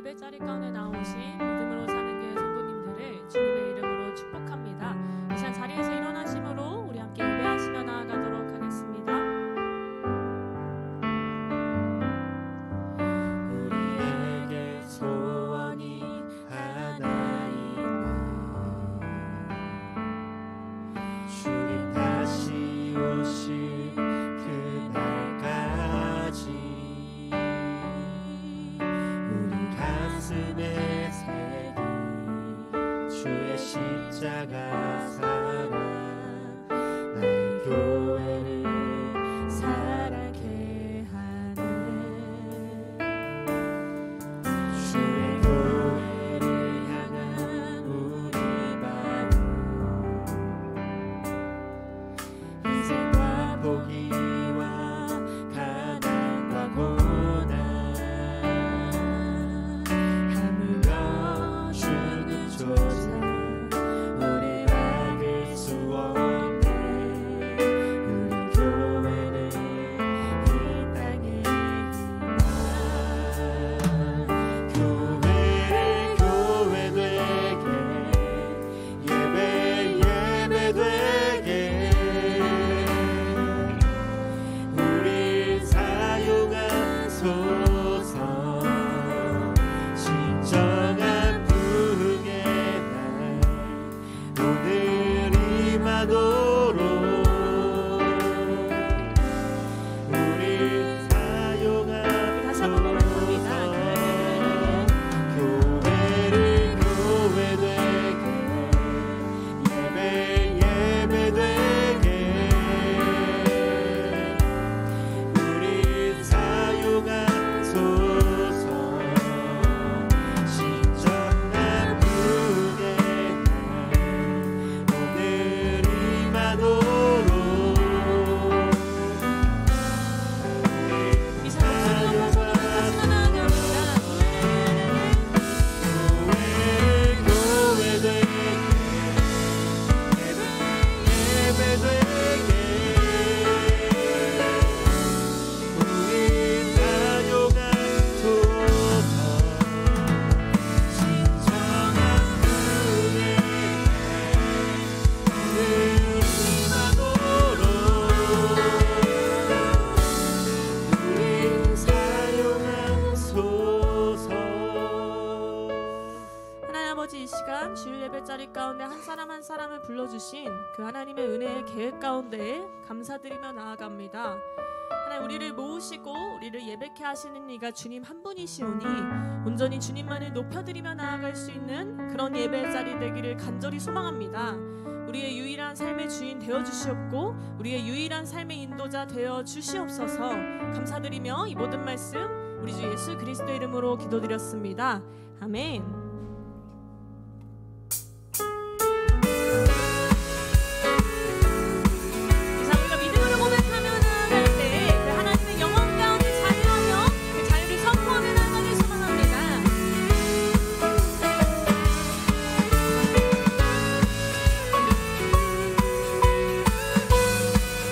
예배 자리 가운데 나오신 믿음으로 사는 교회 성도님들을 주님의 이름으로 축복합니다. 이 시간 자리에서 일어나심으로 우리 함께 예배하시며 나아가도록 하겠습니다. 우리에게 소원이 하나 있네. 주님 다시 오실 그날까지 우리 가슴에 새긴 주의 십자가 사랑, 나의 교회를 사랑케 하네. 주의 교회를 향한 우리 마음, 희생과 포기와 가난과 고난, 아무런 주는조차 우리 막을 수 없네. 우리 교회는 이 땅의 희망, 교회를 교회 되게, 예배 되게 우리 사용하소서. 진정한 부흥의 날 오늘 임하도록 우리 다시 한번 고백합니다. 교회를 교회 되게, 예배 되게 우리 사용하소서. 진정한 부흥의 날 오늘 임하도록 이 시간 주님 앞에 손을 하시며 나아갑니다. 교회 되게, 예배 되게 우리 사용하소서. 진정한 부흥의 날 오늘 임하도록 우리 사용하소서. 하나님 아버지, 이 시간 주일 예배 자리 가운데 한 사람 한 사람을 불러주신 그 하나님의 은혜의 계획 가운데 감사드리며 나아갑니다. 하나님, 우리를 모으시고 우리를 예배케 하시는 이가 주님 한 분이시오니 온전히 주님만을 높여드리며 나아갈 수 있는 그런 예배 자리 되기를 간절히 소망합니다. 우리의 유일한 삶의 주인 되어주시옵고 우리의 유일한 삶의 인도자 되어주시옵소서. 감사드리며 이 모든 말씀 우리 주 예수 그리스도의 이름으로 기도드렸습니다. 아멘. 이상 우리가 믿음으로 고백하며 나아갈 때 그 하나님의 영원 가운데 자유하며 그 자유를 선포하며 나아가길 소망합니다.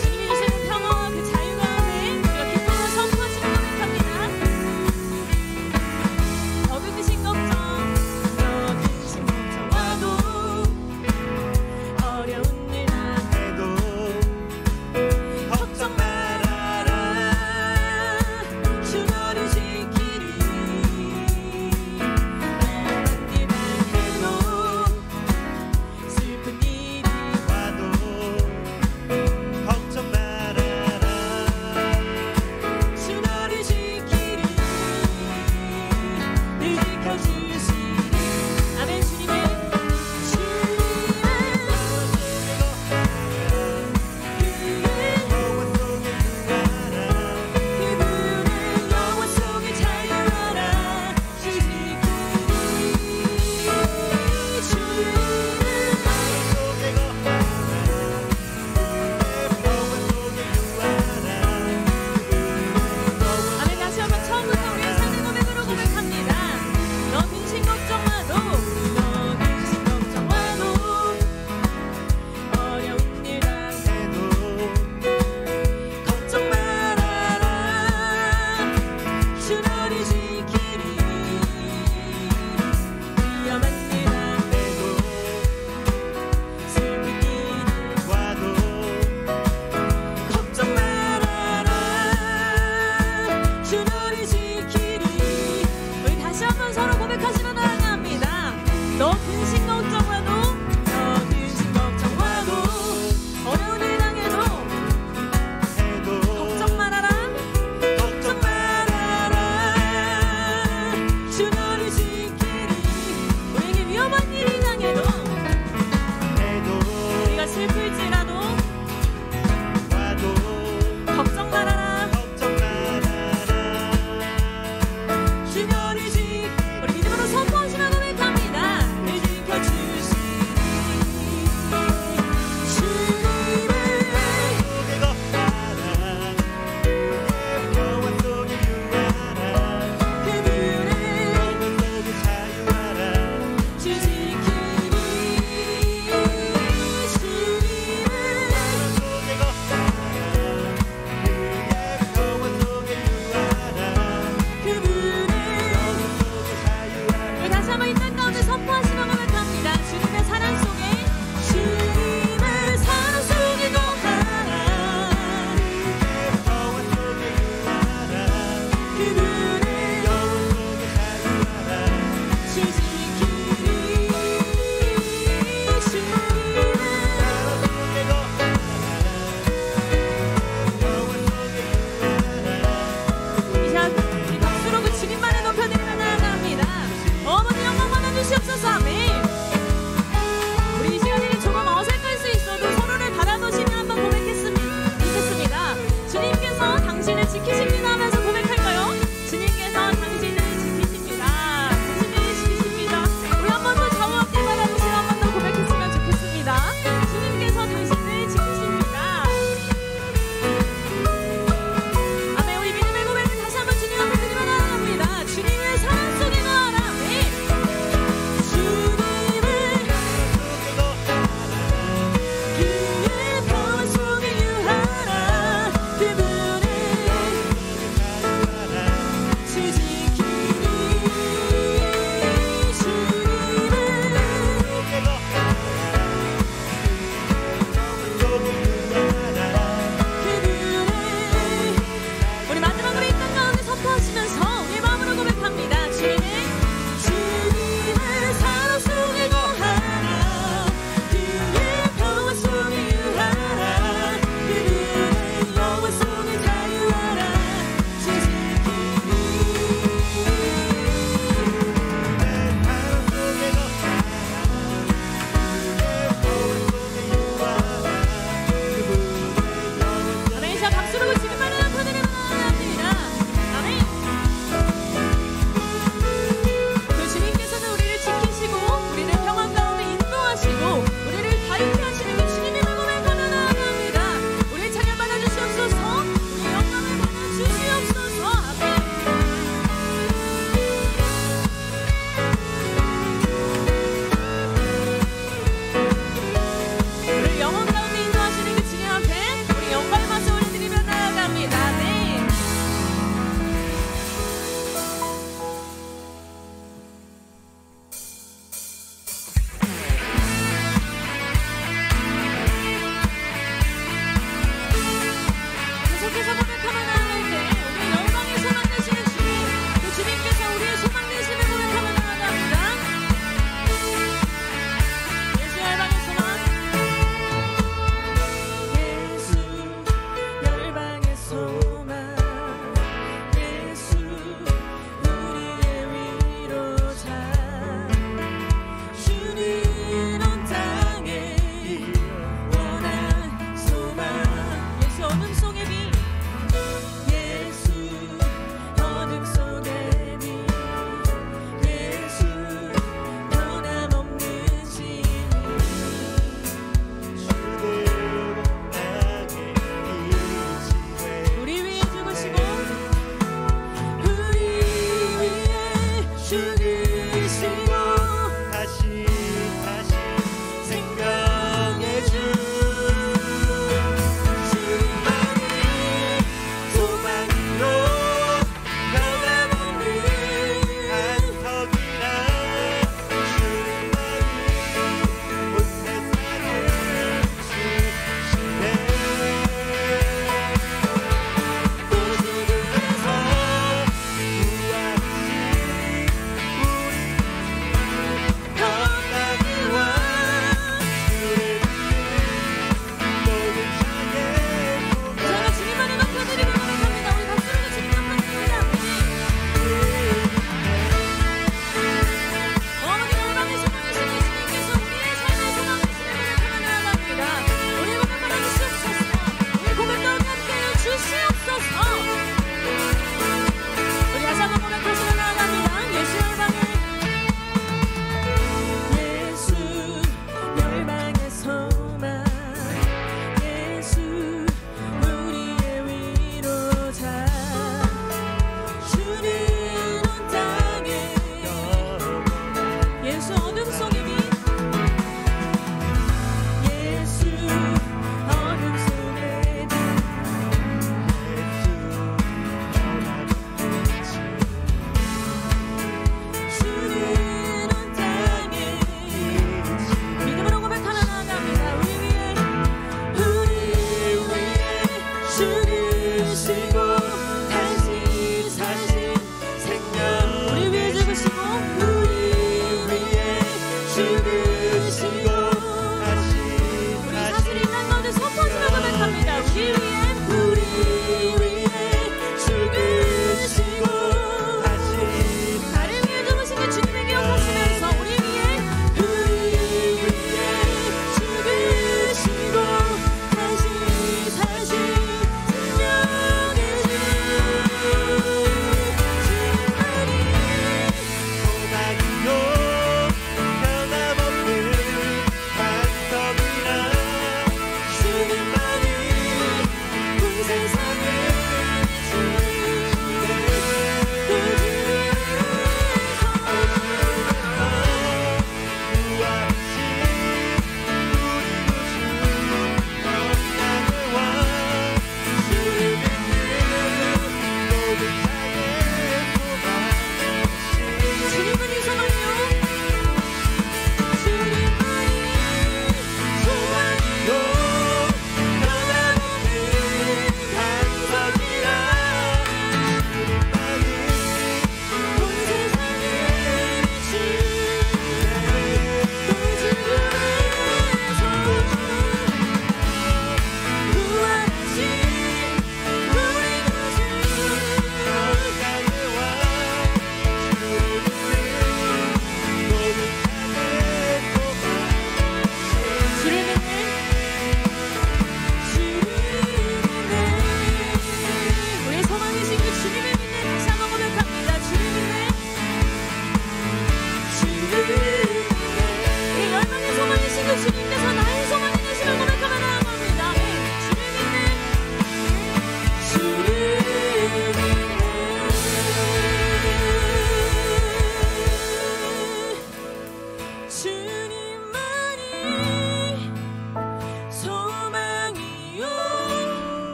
주님이 주시는 평화와 그 자유 가운데 우리가 기쁨으로 선포하시며 고백합니다. 더 크신 걱정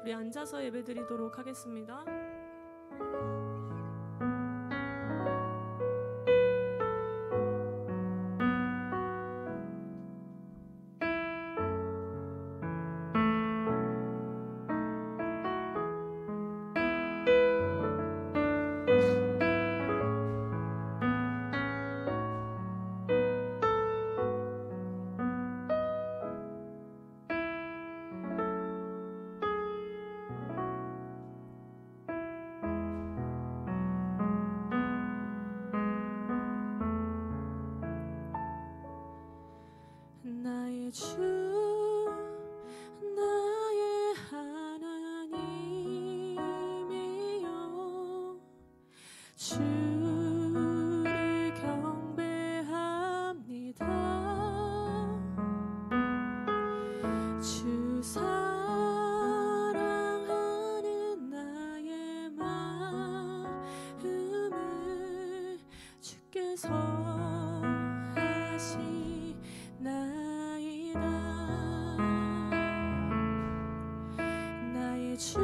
우리 앉아서 예배드리도록 하겠습니다. 나의 주 나의 하나님이여 주를 경배합니다. 주 사랑하는 나의 마음을 주께서 나의 주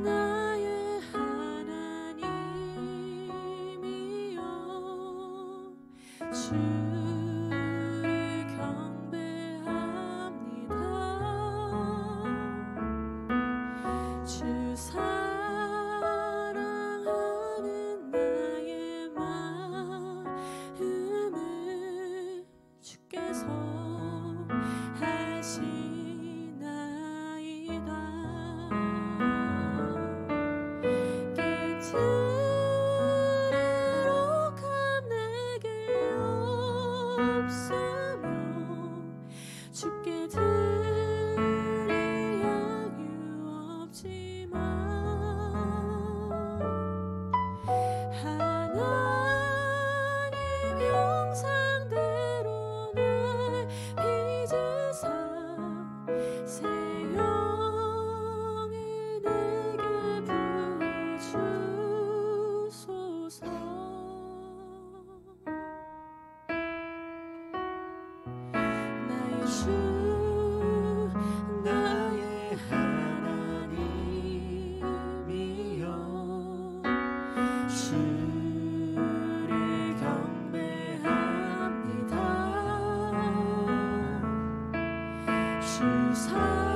나의 하나님이여 주를 경배합니다. 주 사랑하는 나의 마음을 주께서 주께 드릴 여유 없지만 하나님 형상대로 날 빚으사 새 영을 내게 부어주소서. 주 나의 하나님이여 주를 경배합니다. 주 사랑하는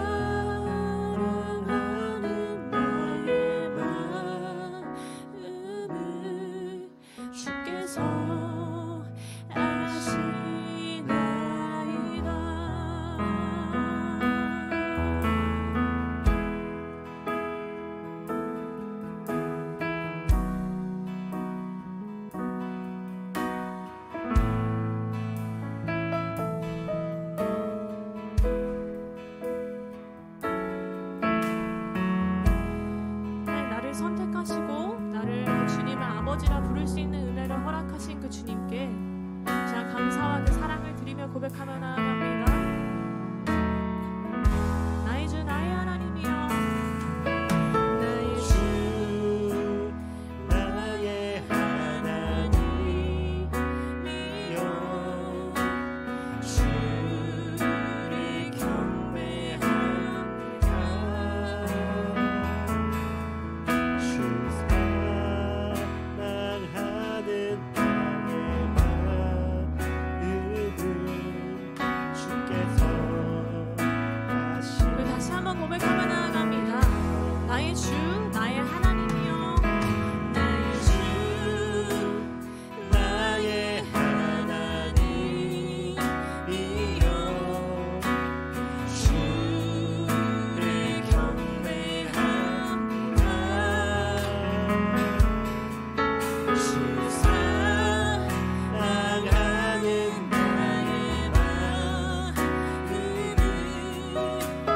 나의 마음을 주께서 선택하시고 나를 주님의 아버지라 부를 수 있는 은혜를 허락하신 그 주님께 제가 감사와 그 사랑을 드리며 고백하며 나아갑니다. 나의 주 나의 하나님이여 나의 주 나의 하나님이여 주를 경배합니다. 다시 한번 고백하며 나아갑니다. 나의 주 나의 하나님이여 나의 주 나의 하나님이여 주를 경배합니다. 주 사랑하는 나의 마음을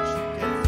주께서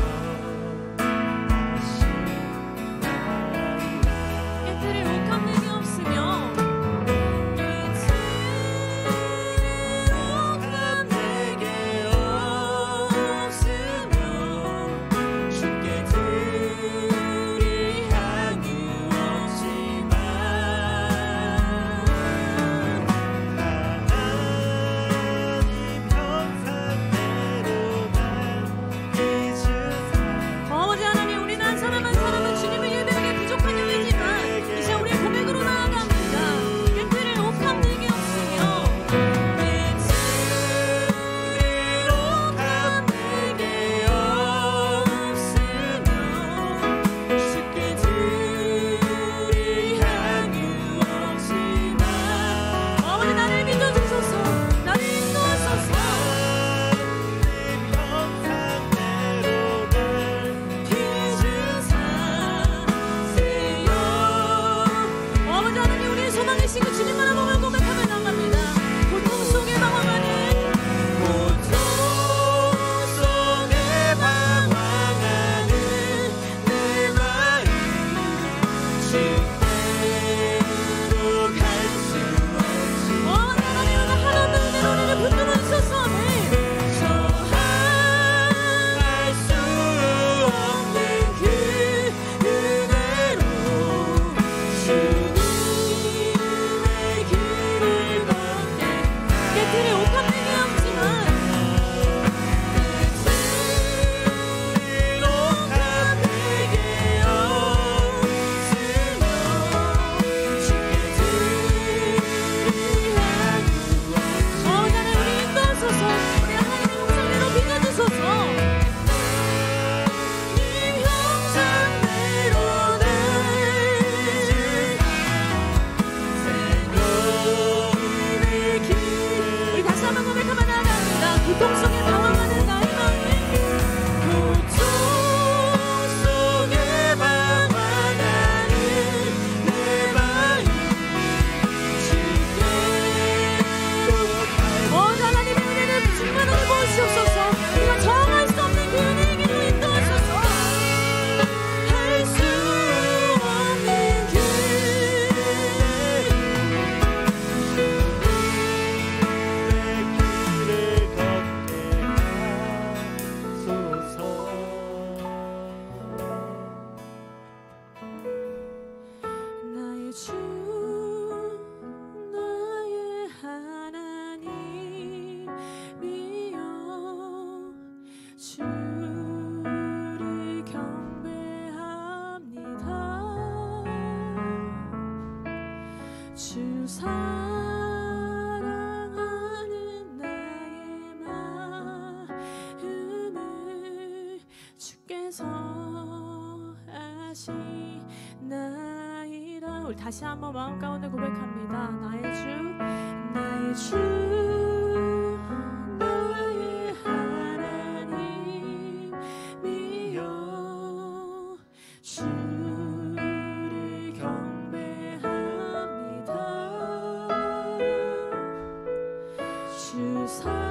주 사랑하는 나의 마음을 주께서 아시나이다. 우리 다시 한번 마음 가운데 고백합니다. 나의 주 나의 하나님이여 주를 경배합니다. 주 사랑하는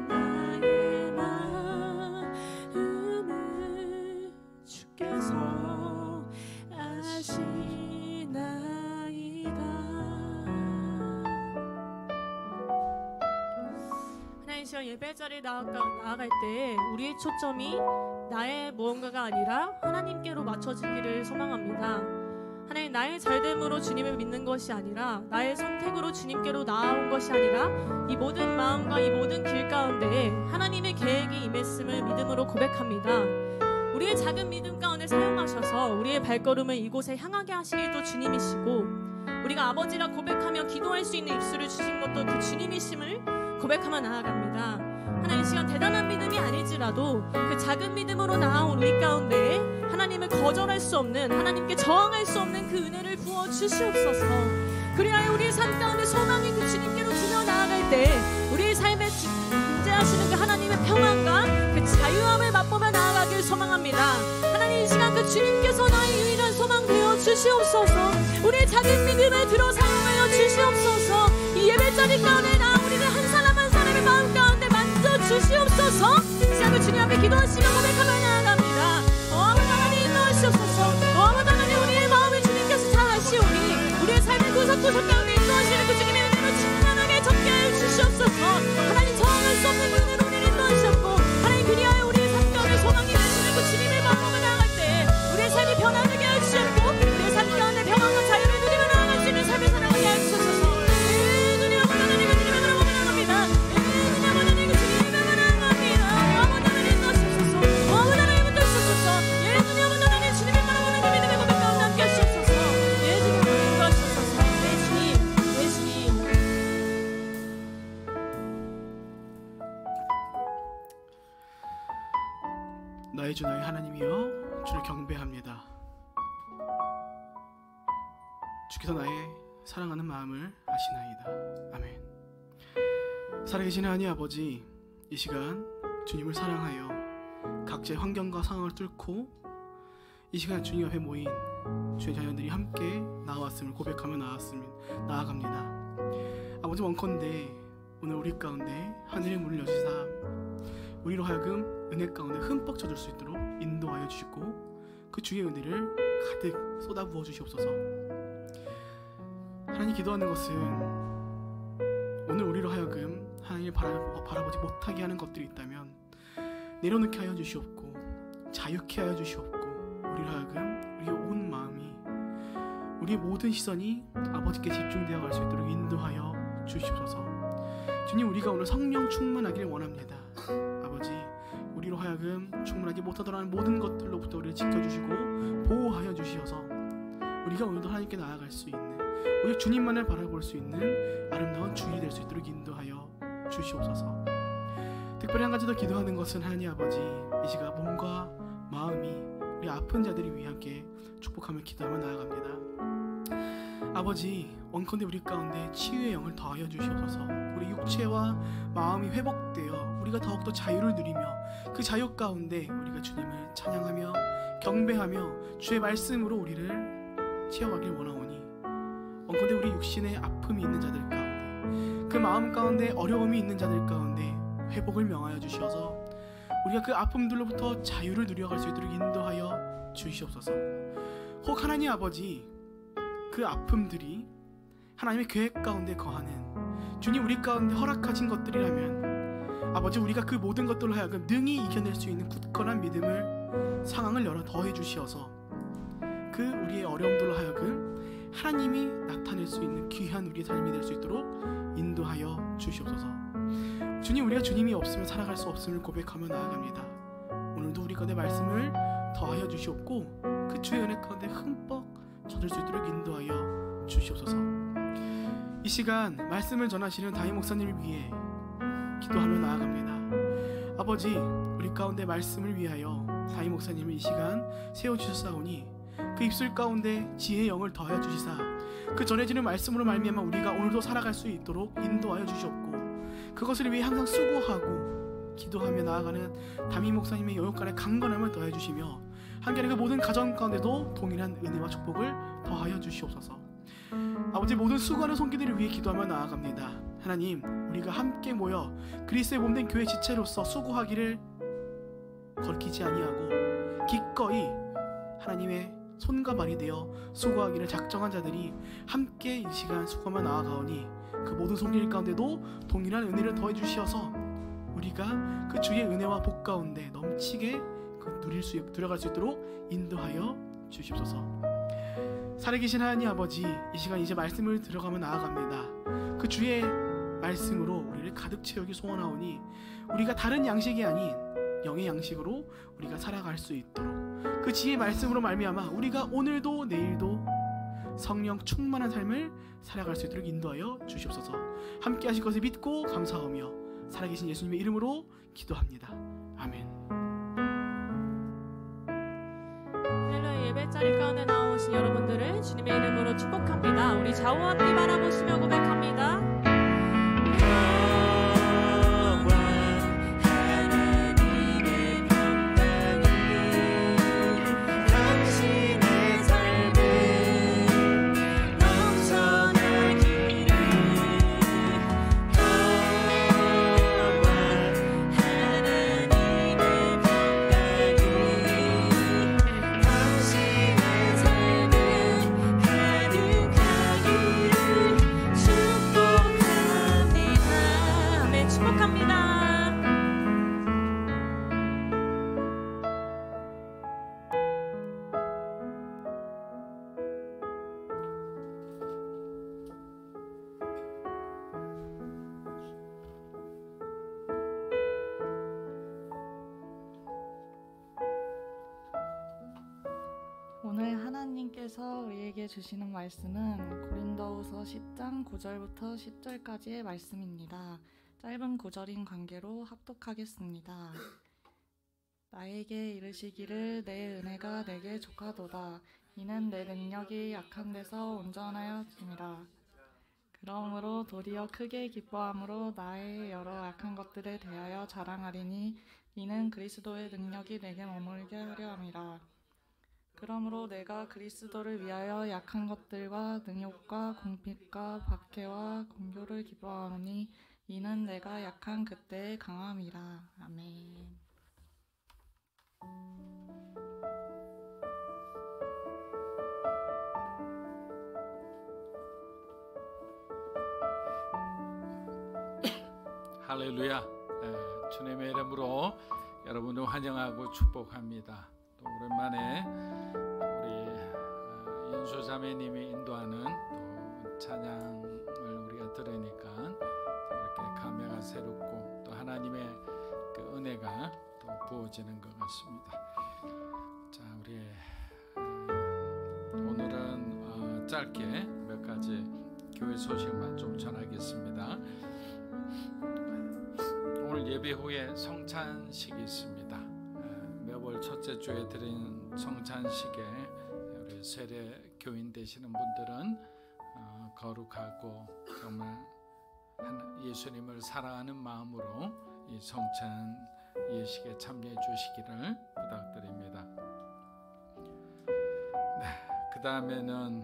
나의 마음을 주께서 아시나이다. 하나님, 시간 예배 자리에 나아갈 때 우리의 초점이 나의 무언가가 아니라 하나님께로 맞춰지기를 소망합니다. 하나님, 나의 잘됨으로 주님을 믿는 것이 아니라 나의 선택으로 주님께로 나아온 것이 아니라 이 모든 마음과 이 모든 길 가운데 하나님의 계획이 임했음을 믿음으로 고백합니다. 우리의 작은 믿음 가운데 사용하셔서 우리의 발걸음을 이곳에 향하게 하시기도 주님이시고, 우리가 아버지라 고백하며 기도할 수 있는 입술을 주신 것도 그 주님이심을 고백하며 나아갑니다. 하나님, 이 시간 대단한 믿음이 아니지라도 그 작은 믿음으로 나아온 우리 가운데 하나님을 거절할 수 없는, 하나님께 저항할 수 없는 그 은혜를 부어주시옵소서. 그리하여 우리의 삶 가운데 소망이 그 주님께로 두며 나아갈 때 우리의 삶에 존재하시는 그 하나님의 평안과 그 자유함을 맛보며 나아가길 소망합니다. 하나님, 이 시간 그 주님께서 나의 유일한 소망 되어 주시옵소서. 우리의 작은 믿음을 들어 사용하여 주시옵소서. 이 예배자리 가운데 나 우리를 한 사람 한 사람의 마음 가운데 만져 주시옵소서. 이 시간 그 주님 앞에 기도하시며 고백하며 나아갑니다. 아버지 하나님, 인도하시옵소서. 아버지 하나님, 우리의 마음을 주님께서 잘 아시오니 우리의 삶의 구석구석 가운데 인도하시는 그 주님의 은혜로 충만하게 적게 해 주시옵소서. 하나님, 저항할 수 없는 은혜로 우리를 인도하셨고, 하나님, 그리하여 우리의 삶 가운데 소망이 되시는 그 주님의 마음으로 나아갈 때 우리의 삶이 변화되게 해주셨고, 우리의 삶 가운데 평안과 자유를 누리며 나아갈 수 있는 삶을 살아가게 해주셔서 주님 아버지 하나님, 그 주님의 나라로 나아갑니다. 주님 아버지 하나님, 그 주님의 나라로 나아갑니다. 아버지 하나님, 인도하시옵소서. 아버지 하나님, 인도하시옵소서. 예, 주님 아버지 하나님, 주님의 바라보는 그 믿음의 고백 가운데 함께 하시옵소서. 예, 주님 인도하시옵소서. 예, 주님, 예, 주님. 나의 주 나의 하나님이여 주를 경배합니다. 주께서 나의 사랑하는 마음을 아시나이다. 아멘. 살아계신 하나님 아버지, 이 시간 주님을 사랑하여 각자의 환경과 상황을 뚫고 이 시간 주님 앞에 모인 주의 자녀들이 함께 나왔음을 고백하며 나아갑니다. 아버지, 원컨대 오늘 우리 가운데 하늘의 문을 여시사 우리로 하여금 은혜 가운데 흠뻑 젖을 수 있도록 인도하여 주시고 그 주의 은혜를 가득 쏟아부어 주시옵소서. 하나님, 기도하는 것은 오늘 우리로 하여금 하나님을 바라보지 못하게 하는 것들이 있다면 내려놓게 하여 주시옵고 자유케 하여 주시옵고, 우리로 하여금 우리의 온 마음이, 우리의 모든 시선이 아버지께 집중되어 갈 수 있도록 인도하여 주시옵소서. 주님, 우리가 오늘 성령 충만하기를 원합니다. 아버지, 우리로 하여금 충분하지 못하더라는 모든 것들로부터 우리를 지켜주시고 보호하여 주시어서 우리가 오늘도 하나님께 나아갈 수 있는, 우리 주님만을 바라볼 수 있는 아름다운 주일이 될 수 있도록 인도하여 주시옵소서. 특별히 한 가지 더 기도하는 것은 하나님 아버지, 이 시간 몸과 마음이 우리 아픈 자들을 위해 함께 축복하며 기도하며 나아갑니다. 아버지, 원컨대 우리 가운데 치유의 영을 더하여 주시옵소서. 우리 육체와 마음이 회복되어 우리가 더욱더 자유를 누리며 그 자유 가운데 우리가 주님을 찬양하며 경배하며 주의 말씀으로 우리를 채워가길 원하오니, 원컨대 우리 육신에 아픔이 있는 자들 가운데, 그 마음 가운데 어려움이 있는 자들 가운데 회복을 명하여 주시어서 우리가 그 아픔들로부터 자유를 누려갈 수 있도록 인도하여 주시옵소서. 혹 하나님 아버지, 그 아픔들이 하나님의 계획 가운데 거하는, 주님 우리 가운데 허락하신 것들이라면 아버지, 우리가 그 모든 것들로 하여금 능히 이겨낼 수 있는 굳건한 믿음을, 상황을 열어 더해 주시어서 그 우리의 어려움들로 하여금 하나님이 나타낼 수 있는 귀한 우리의 삶이 될 수 있도록 인도하여 주시옵소서. 주님, 우리가 주님이 없으면 살아갈 수 없음을 고백하며 나아갑니다. 오늘도 우리 가운데 말씀을 더하여 주시옵고 그 주의 은혜 가운데 흠뻑 젖을 수 있도록 인도하여 주시옵소서. 이 시간 말씀을 전하시는 다임 목사님을 위해 기도하며 나아갑니다. 아버지, 우리 가운데 말씀을 위하여 다임 목사님을 이 시간 세워주셨사오니 그 입술 가운데 지혜의 영을 더하여 주시사 그 전해지는 말씀으로 말미암아 우리가 오늘도 살아갈 수 있도록 인도하여 주시옵고 그것을 위해 항상 수고하고 기도하며 나아가는 담임 목사님의 영역간의 강건함을 더해 주시며 한결의 그 모든 가정 가운데도 동일한 은혜와 축복을 더하여 주시옵소서. 아버지, 모든 수고하는 손길들을 위해 기도하며 나아갑니다. 하나님, 우리가 함께 모여 그리스도의 몸된 교회 지체로서 수고하기를 거리끼지 아니하고 기꺼이 하나님의 손과 발이 되어 수고하기를 작정한 자들이 함께 이 시간 수고하며 나아가오니 그 모든 손길 가운데도 동일한 은혜를 더해 주시어서 우리가 그 주의 은혜와 복 가운데 넘치게 들어갈 수 있도록 인도하여 주시옵소서. 살아계신 하나님 아버지, 이 시간 이제 말씀을 들어가며 나아갑니다. 그 주의 말씀으로 우리를 가득 채우기 소원하오니 우리가 다른 양식이 아닌 영의 양식으로 우리가 살아갈 수 있도록 그 지혜의 말씀으로 말미암아 우리가 오늘도 내일도 성령 충만한 삶을 살아갈 수 있도록 인도하여 주시옵소서. 함께 하실 것을 믿고 감사하며 살아계신 예수님의 이름으로 기도합니다. 아멘. 할렐루야. 예배자리 가운데 나오신 여러분들을 주님의 이름으로 축복합니다. 우리 좌우 앞뒤 바라보시며 고백합니다. 오늘 하나님께서 우리에게 주시는 말씀은 고린도후서 10장 9절부터 10절까지의 말씀입니다. 짧은 구절인 관계로 합독하겠습니다. 나에게 이르시기를 내 은혜가 내게 족하도다. 이는 내 능력이 약한 데서 온전하여짐이라. 그러므로 도리어 크게 기뻐함으로 나의 여러 약한 것들에 대하여 자랑하리니 이는 그리스도의 능력이 내게 머물게 하려 함이라. 그러므로 내가 그리스도를 위하여 약한 것들과 능욕과 궁핍과 박해와 공교를 기뻐하오니 이는 내가 약한 그때의 강함이라. 아멘. 할렐루야. 주님의 이름으로 여러분을 환영하고 축복합니다. 또 오랜만에 우리 연수자매님이 인도하는 또 찬양을 우리가 들으니까 이렇게 감회가 새롭고 또 하나님의 그 은혜가 또 부어지는 것 같습니다. 자, 우리 오늘은 짧게 몇 가지 교회 소식만 좀 전하겠습니다. 오늘 예배 후에 성찬식이 있습니다. 매월 첫째 주에 드리는 성찬식에 우리 세례 교인 되시는 분들은 거룩하고 정말 예수님을 사랑하는 마음으로 이 성찬 예식에 참여해 주시기를 부탁드립니다. 네, 그 다음에는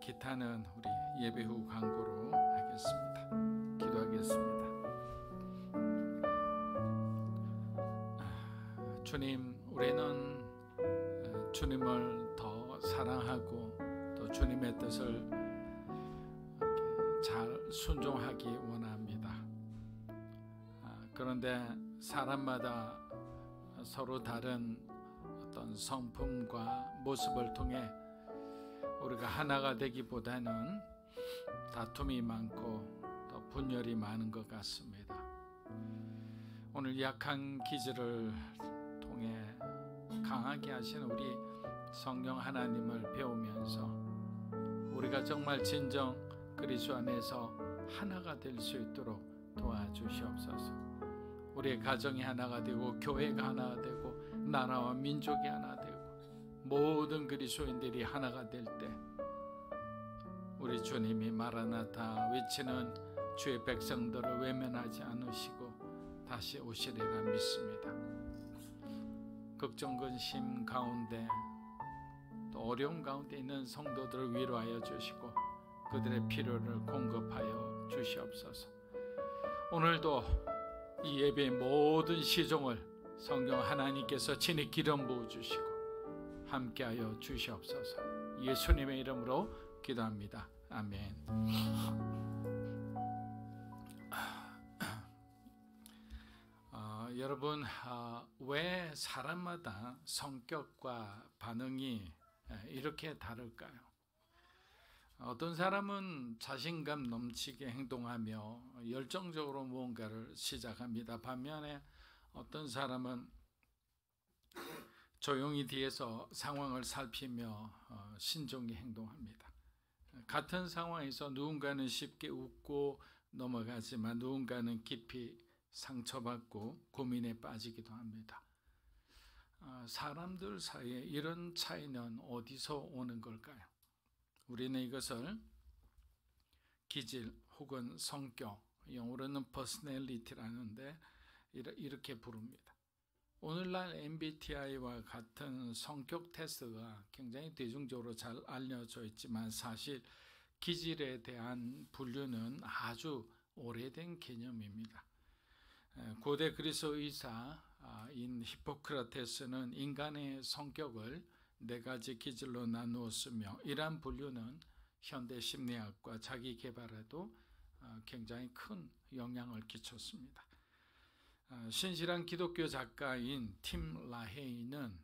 기타는 우리 예배 후 광고로 하겠습니다. 기도하겠습니다. 주님, 우리는 주님을 더 사랑하고 또 주님의 뜻을 잘 순종하기 원합니다. 그런데 사람마다 서로 다른 어떤 성품과 모습을 통해 우리가 하나가 되기보다는 다툼이 많고 또 분열이 많은 것 같습니다. 오늘 약한 기질을 통해 강하게 하시는 우리 성령 하나님을 배우면서 우리가 정말 진정 그리스도 안에서 하나가 될 수 있도록 도와주시옵소서. 우리의 가정이 하나가 되고 교회가 하나가 되고 나라와 민족이 하나 되고 모든 그리스도인들이 하나가 될 때 우리 주님이 마라나타 외치는 주의 백성들을 외면하지 않으시고 다시 오시리라 믿습니다. 걱정 근심 가운데 또 어려움 가운데 있는 성도들을 위로하여 주시고 그들의 필요를 공급하여 주시옵소서. 오늘도 이 예배의 모든 시종을 성령 하나님께서 친히 기름 부어 주시고 함께하여 주시옵소서. 예수님의 이름으로 기도합니다. 아멘. 여러분, 왜 사람마다 성격과 반응이 이렇게 다를까요? 어떤 사람은 자신감 넘치게 행동하며 열정적으로 무언가를 시작합니다. 반면에 어떤 사람은 조용히 뒤에서 상황을 살피며 신중히 행동합니다. 같은 상황에서 누군가는 쉽게 웃고 넘어가지만 누군가는 깊이 상처받고 고민에 빠지기도 합니다. 사람들 사이에 이런 차이는 어디서 오는 걸까요? 우리는 이것을 기질 혹은 성격, 영어로는 personality라는데 이렇게 부릅니다. 오늘날 MBTI와 같은 성격 테스트가 굉장히 대중적으로 잘 알려져 있지만 사실 기질에 대한 분류는 아주 오래된 개념입니다. 고대 그리스 의사인 히포크라테스는 인간의 성격을 4가지 기질로 나누었으며 이러한 분류는 현대 심리학과 자기 개발에도 굉장히 큰 영향을 끼쳤습니다. 신실한 기독교 작가인 팀 라헤이는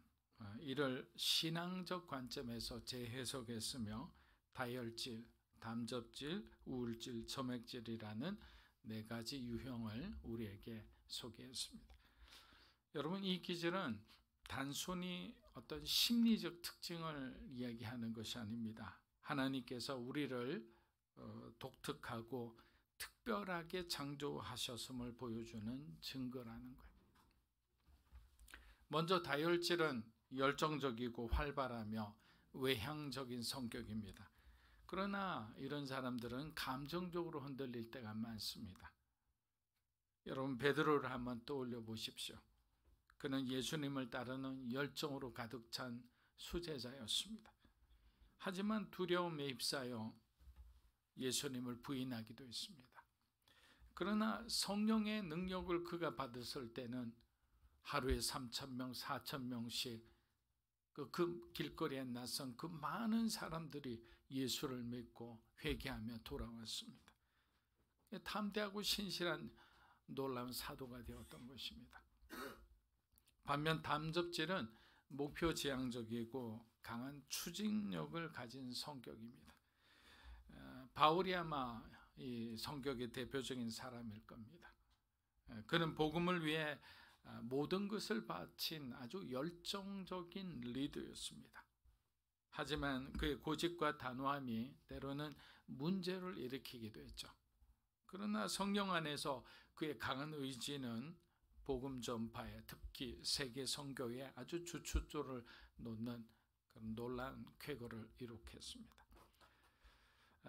이를 신앙적 관점에서 재해석했으며 다혈질, 담접질, 우울질, 점액질이라는 4가지 유형을 우리에게 소개했습니다. 여러분, 이 기질은 단순히 어떤 심리적 특징을 이야기하는 것이 아닙니다. 하나님께서 우리를 독특하고 특별하게 창조하셨음을 보여주는 증거라는 거예요. 먼저 다혈질은 열정적이고 활발하며 외향적인 성격입니다. 그러나 이런 사람들은 감정적으로 흔들릴 때가 많습니다. 여러분, 베드로를 한번 떠올려 보십시오. 그는 예수님을 따르는 열정으로 가득 찬 수제자였습니다. 하지만 두려움에 휩싸여 예수님을 부인하기도 했습니다. 그러나 성령의 능력을 그가 받았을 때는 하루에 3,000명, 4,000명씩 그 길거리에 나선 그 많은 사람들이 예수를 믿고 회개하며 돌아왔습니다. 담대하고 신실한 놀라운 사도가 되었던 것입니다. 반면 담접질은 목표지향적이고 강한 추진력을 가진 성격입니다. 바울이 아마 이 성격의 대표적인 사람일 겁니다. 그는 복음을 위해 모든 것을 바친 아주 열정적인 리더였습니다. 하지만 그의 고집과 단호함이 때로는 문제를 일으키기도 했죠. 그러나 성령 안에서 그의 강한 의지는 복음 전파에, 특히 세계 선교에 아주 주춧돌을 놓는 그런 놀라운 쾌거를 이룩했습니다.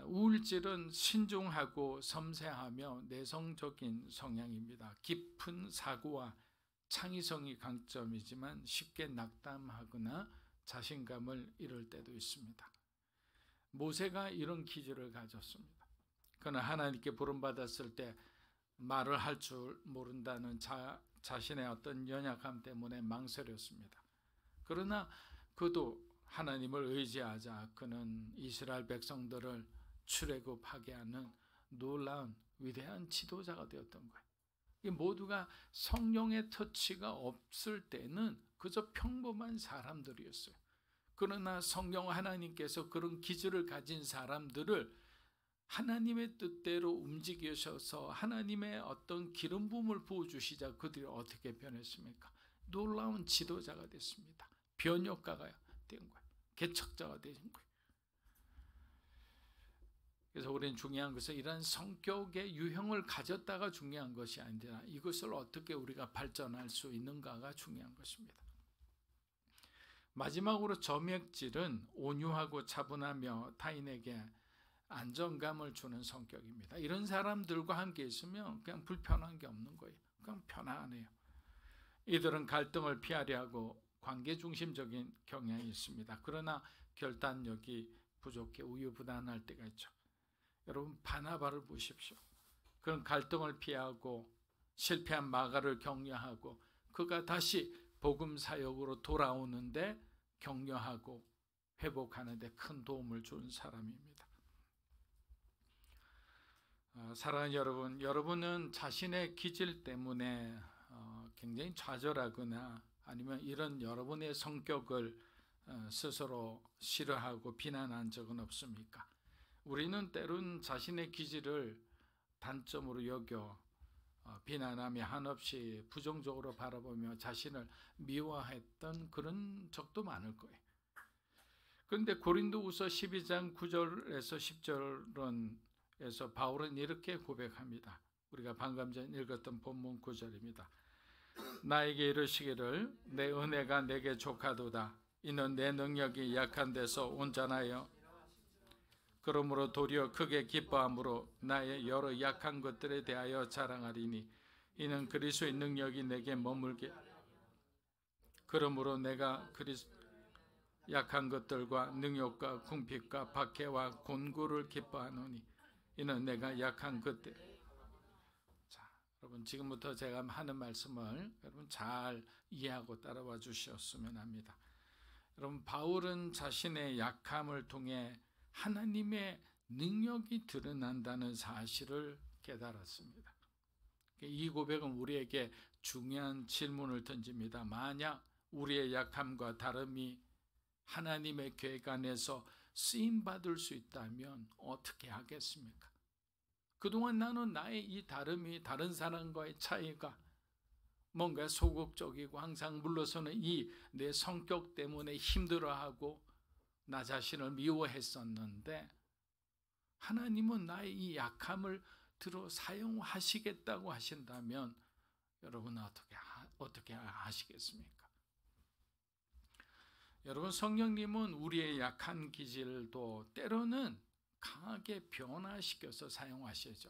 우울질은 신중하고 섬세하며 내성적인 성향입니다. 깊은 사고와 창의성이 강점이지만 쉽게 낙담하거나 자신감을 잃을 때도 있습니다. 모세가 이런 기질을 가졌습니다. 그는 하나님께 부름받았을 때 말을 할 줄 모른다는 자신의 어떤 연약함 때문에 망설였습니다. 그러나 그도 하나님을 의지하자 그는 이스라엘 백성들을 출애굽하게 하는 놀라운 위대한 지도자가 되었던 거예요. 이 모두가 성령의 터치가 없을 때는 그저 평범한 사람들이었어요. 그러나 성령 하나님께서 그런 기질을 가진 사람들을 하나님의 뜻대로 움직이셔서 하나님의 어떤 기름 부음을 부어주시자 그들이 어떻게 변했습니까? 놀라운 지도자가 됐습니다. 변혁가가 된 거예요. 개척자가 된 거예요. 그래서 우리는 중요한 것은 이런 성격의 유형을 가졌다가 중요한 것이 아니라 이것을 어떻게 우리가 발전할 수 있는가가 중요한 것입니다. 마지막으로 점액질은 온유하고 차분하며 타인에게 안정감을 주는 성격입니다. 이런 사람들과 함께 있으면 그냥 불편한 게 없는 거예요. 그냥 편안해요. 이들은 갈등을 피하려 하고 관계 중심적인 경향이 있습니다. 그러나 결단력이 부족해 우유부단할 때가 있죠. 여러분 바나바를 보십시오. 그런 갈등을 피하고 실패한 마가를 격려하고 그가 다시 복음 사역으로 돌아오는데 격려하고 회복하는데 큰 도움을 준 사람입니다. 사랑하는 여러분, 여러분은 자신의 기질 때문에 굉장히 좌절하거나 아니면 이런 여러분의 성격을 스스로 싫어하고 비난한 적은 없습니까? 우리는 때론 자신의 기질을 단점으로 여겨 비난하며 한없이 부정적으로 바라보며 자신을 미워했던 그런 적도 많을 거예요. 그런데 고린도후서 12장 9절에서 10절에서 바울은 이렇게 고백합니다. 우리가 방금 전 읽었던 본문 9절입니다. 나에게 이르시기를 내 은혜가 내게 족하도다. 이는 내 능력이 약한 데서 온전하여 그러므로 도리어 크게 기뻐함으로 나의 여러 약한 것들에 대하여 자랑하리니 이는 그리스도의 능력이 내게 머물게 그러므로 내가 약한 것들과 능욕과 궁핍과 박해와 곤고를 기뻐하노니 이는 내가 약한 것들. 자, 여러분 지금부터 제가 하는 말씀을 여러분 잘 이해하고 따라와 주셨으면 합니다. 여러분 바울은 자신의 약함을 통해 하나님의 능력이 드러난다는 사실을 깨달았습니다. 이 고백은 우리에게 중요한 질문을 던집니다. 만약 우리의 약함과 다름이 하나님의 계획 안에서 쓰임받을 수 있다면 어떻게 하겠습니까? 그동안 나는 나의 이 다름이 다른 사람과의 차이가 뭔가 소극적이고 항상 물러서는 이 내 성격 때문에 힘들어하고 나 자신을 미워했었는데 하나님은 나의 이 약함을 들어 사용하시겠다고 하신다면 여러분 어떻게 하시겠습니까? 여러분 성령님은 우리의 약한 기질도 때로는 강하게 변화시켜서 사용하시죠.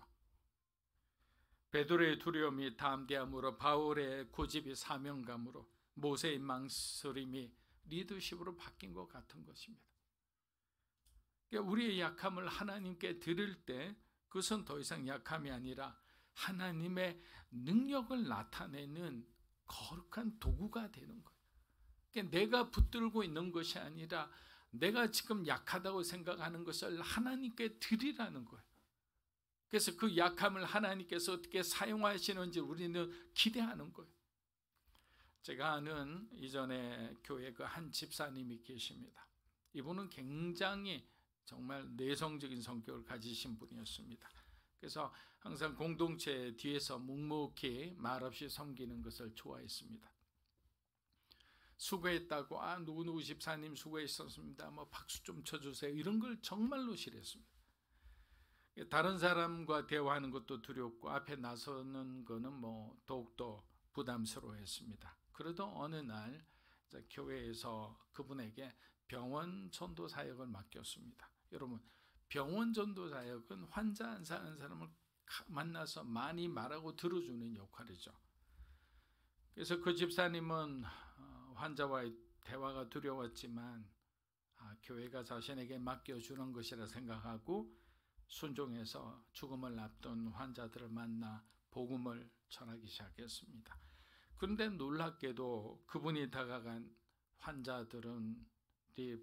베드로의 두려움이 담대함으로 바울의 고집이 사명감으로 모세의 망설임이 리더십으로 바뀐 것 같은 것입니다. 그러니까 우리의 약함을 하나님께 드릴 때 그것은 더 이상 약함이 아니라 하나님의 능력을 나타내는 거룩한 도구가 되는 거예요. 그러니까 내가 붙들고 있는 것이 아니라 내가 지금 약하다고 생각하는 것을 하나님께 드리라는 거예요. 그래서 그 약함을 하나님께서 어떻게 사용하시는지 우리는 기대하는 거예요. 제가 아는 이전에 교회 그 한 집사님이 계십니다. 이분은 굉장히 정말 내성적인 성격을 가지신 분이었습니다. 그래서 항상 공동체 뒤에서 묵묵히 말없이 섬기는 것을 좋아했습니다. 수고했다고 누구누구 집사님 수고했었습니다. 뭐 박수 좀 쳐주세요. 이런 걸 정말로 싫어했습니다. 다른 사람과 대화하는 것도 두렵고 앞에 나서는 거는 뭐 더욱더 부담스러워했습니다. 그래도 어느 날 교회에서 그분에게 병원 전도 사역을 맡겼습니다. 여러분 병원 전도 사역은 환자 안 사는 사람을 만나서 많이 말하고 들어주는 역할이죠. 그래서 그 집사님은 환자와의 대화가 두려웠지만 교회가 자신에게 맡겨주는 것이라 생각하고 순종해서 죽음을 앞둔 환자들을 만나 복음을 전하기 시작했습니다. 그런데 놀랍게도 그분이 다가간 환자들은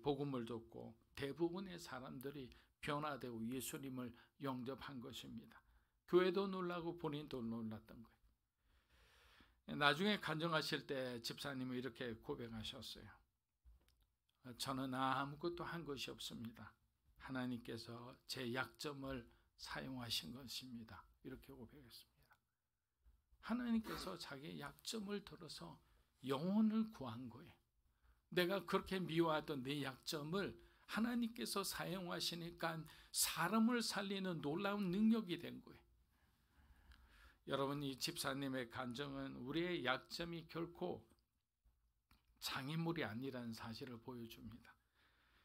복음을 듣고 대부분의 사람들이 변화되고 예수님을 영접한 것입니다. 교회도 놀라고 본인도 놀랐던 거예요. 나중에 간증하실 때 집사님은 이렇게 고백하셨어요. 저는 아무것도 한 것이 없습니다. 하나님께서 제 약점을 사용하신 것입니다. 이렇게 고백했습니다. 하나님께서 자기의 약점을 들어서 영혼을 구한 거예요. 내가 그렇게 미워하던 내 약점을 하나님께서 사용하시니까 사람을 살리는 놀라운 능력이 된 거예요. 여러분, 이 집사님의 간증은 우리의 약점이 결코 장애물이 아니라는 사실을 보여줍니다.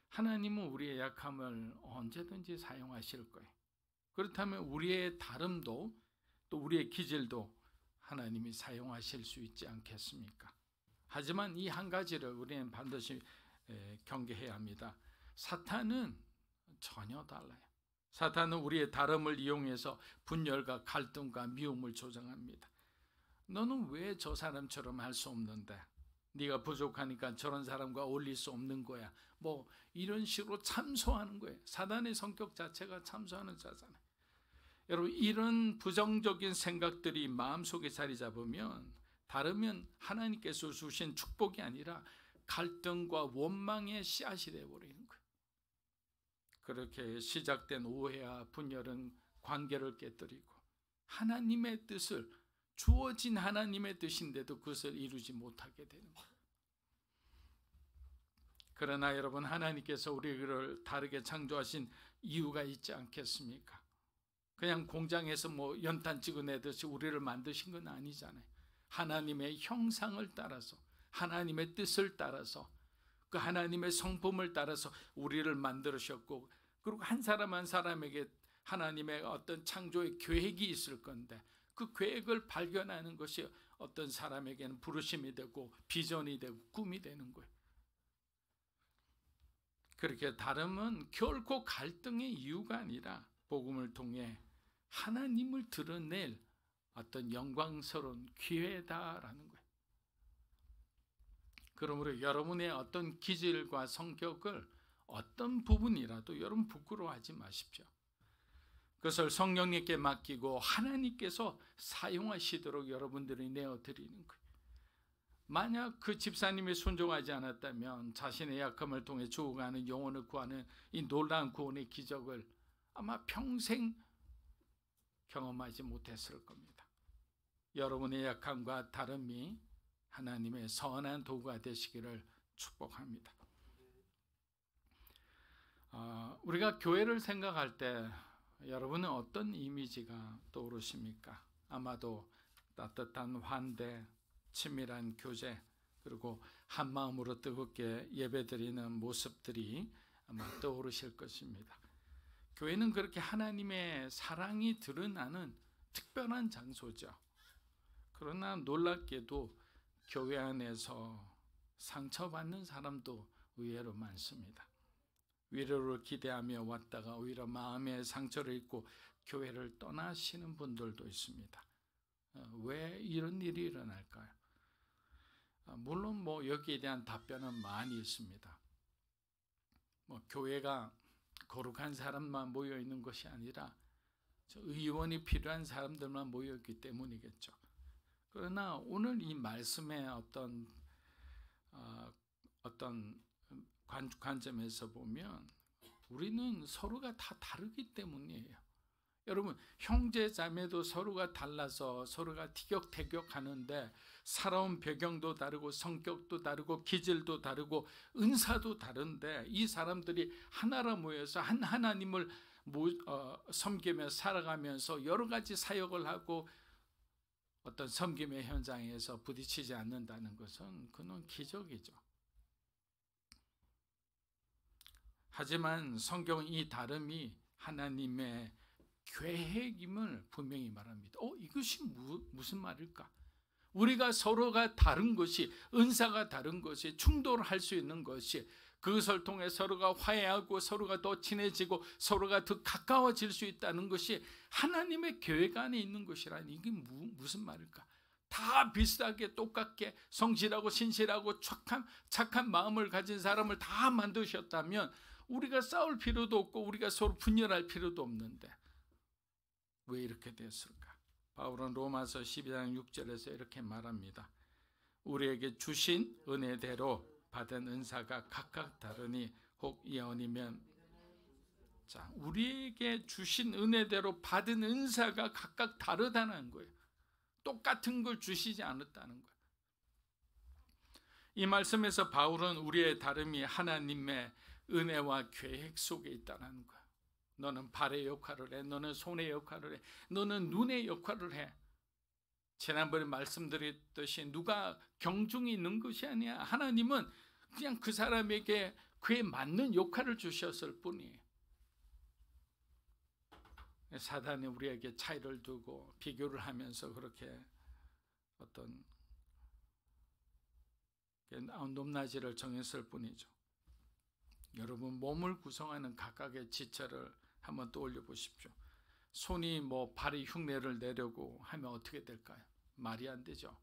하나님은 우리의 약함을 언제든지 사용하실 거예요. 그렇다면 우리의 다름도 또 우리의 기질도 하나님이 사용하실 수 있지 않겠습니까? 하지만 이 한 가지를 우리는 반드시 경계해야 합니다. 사탄은 전혀 달라요. 사탄은 우리의 다름을 이용해서 분열과 갈등과 미움을 조장합니다. 너는 왜 저 사람처럼 할 수 없는데? 네가 부족하니까 저런 사람과 어울릴 수 없는 거야. 뭐 이런 식으로 참소하는 거예요. 사단의 성격 자체가 참소하는 자잖아요. 여러분, 이런 부정적인 생각들이 마음속에 자리 잡으면 다르면 하나님께서 주신 축복이 아니라 갈등과 원망의 씨앗이 되어버리는 거예요. 그렇게 시작된 오해와 분열은 관계를 깨뜨리고 하나님의 뜻을, 주어진 하나님의 뜻인데도 그것을 이루지 못하게 되는 거예요. 그러나 여러분, 하나님께서 우리를 다르게 창조하신 이유가 있지 않겠습니까? 그냥 공장에서 뭐 연탄 찍어내듯이 우리를 만드신 건 아니잖아요. 하나님의 형상을 따라서, 하나님의 뜻을 따라서, 그 하나님의 성품을 따라서 우리를 만들으셨고, 그리고 한 사람 한 사람에게 하나님의 어떤 창조의 계획이 있을 건데 그 계획을 발견하는 것이 어떤 사람에게는 부르심이 되고 비전이 되고 꿈이 되는 거예요. 그렇게 다름은 결코 갈등의 이유가 아니라 복음을 통해 하나님을 드러낼 어떤 영광스러운 기회다라는 거예요. 그러므로 여러분의 어떤 기질과 성격을 어떤 부분이라도 여러분 부끄러워하지 마십시오. 그것을 성령님께 맡기고 하나님께서 사용하시도록 여러분들이 내어드리는 거예요. 만약 그 집사님이 순종하지 않았다면 자신의 약함을 통해 죽어가는 영혼을 구하는 이 놀라운 구원의 기적을 아마 평생 경험하지 못했을 겁니다. 여러분의 약함과 다름이 하나님의 선한 도구가 되시기를 축복합니다. 우리가 교회를 생각할 때 여러분은 어떤 이미지가 떠오르십니까? 아마도 따뜻한 환대, 친밀한 교제, 그리고 한 마음으로 뜨겁게 예배드리는 모습들이 아마 떠오르실 것입니다. 교회는 그렇게 하나님의 사랑이 드러나는 특별한 장소죠. 그러나 놀랍게도 교회 안에서 상처받는 사람도 의외로 많습니다. 위로를 기대하며 왔다가 오히려 마음의 상처를 입고 교회를 떠나시는 분들도 있습니다. 왜 이런 일이 일어날까요? 물론 뭐 여기에 대한 답변은 많이 있습니다. 뭐 교회가 거룩한 사람만 모여 있는 것이 아니라 의원이 필요한 사람들만 모여 있기 때문이겠죠. 그러나 오늘 이 말씀의 어떤 관점에서 보면 우리는 서로가 다 다르기 때문이에요. 여러분, 형제 자매도 서로가 달라서 서로가 티격태격하는데 살아온 배경도 다르고 성격도 다르고 기질도 다르고 은사도 다른데 이 사람들이 하나로 모여서 한 하나님을 섬기며 살아가면서 여러 가지 사역을 하고 어떤 섬김의 현장에서 부딪히지 않는다는 것은 그건 기적이죠. 하지만 성경은 이 다름이 하나님의 계획임을 분명히 말합니다. 이것이 무슨 말일까? 우리가 서로가 다른 것이, 은사가 다른 것이, 충돌할 수 있는 것이, 그것을 통해 서로가 화해하고 서로가 더 친해지고 서로가 더 가까워질 수 있다는 것이 하나님의 계획 안에 있는 것이라니, 이게 무슨 말일까? 다 비슷하게 똑같게 성실하고 신실하고 착한 마음을 가진 사람을 다 만드셨다면 우리가 싸울 필요도 없고 우리가 서로 분열할 필요도 없는데 왜 이렇게 됐을까? 바울은 로마서 12장 6절에서 이렇게 말합니다. 우리에게 주신 은혜대로 받은 은사가 각각 다르니 혹 예언이면, 자, 우리에게 주신 은혜대로 받은 은사가 각각 다르다는 거예요. 똑같은 걸 주시지 않았다는 거예요. 이 말씀에서 바울은 우리의 다름이 하나님의 은혜와 계획 속에 있다는 거야. 너는 발의 역할을 해, 너는 손의 역할을 해, 너는 눈의 역할을 해. 지난번에 말씀드렸듯이 누가 경중이 있는 것이 아니야. 하나님은 그냥 그 사람에게 그에 맞는 역할을 주셨을 뿐이에요. 사단이 우리에게 차이를 두고 비교를 하면서 그렇게 어떤 높낮이를 정했을 뿐이죠. 여러분, 몸을 구성하는 각각의 지체를 한번 떠올려 보십시오. 손이 발이 흉내를 내려고 하면 어떻게 될까요? 말이 안 되죠.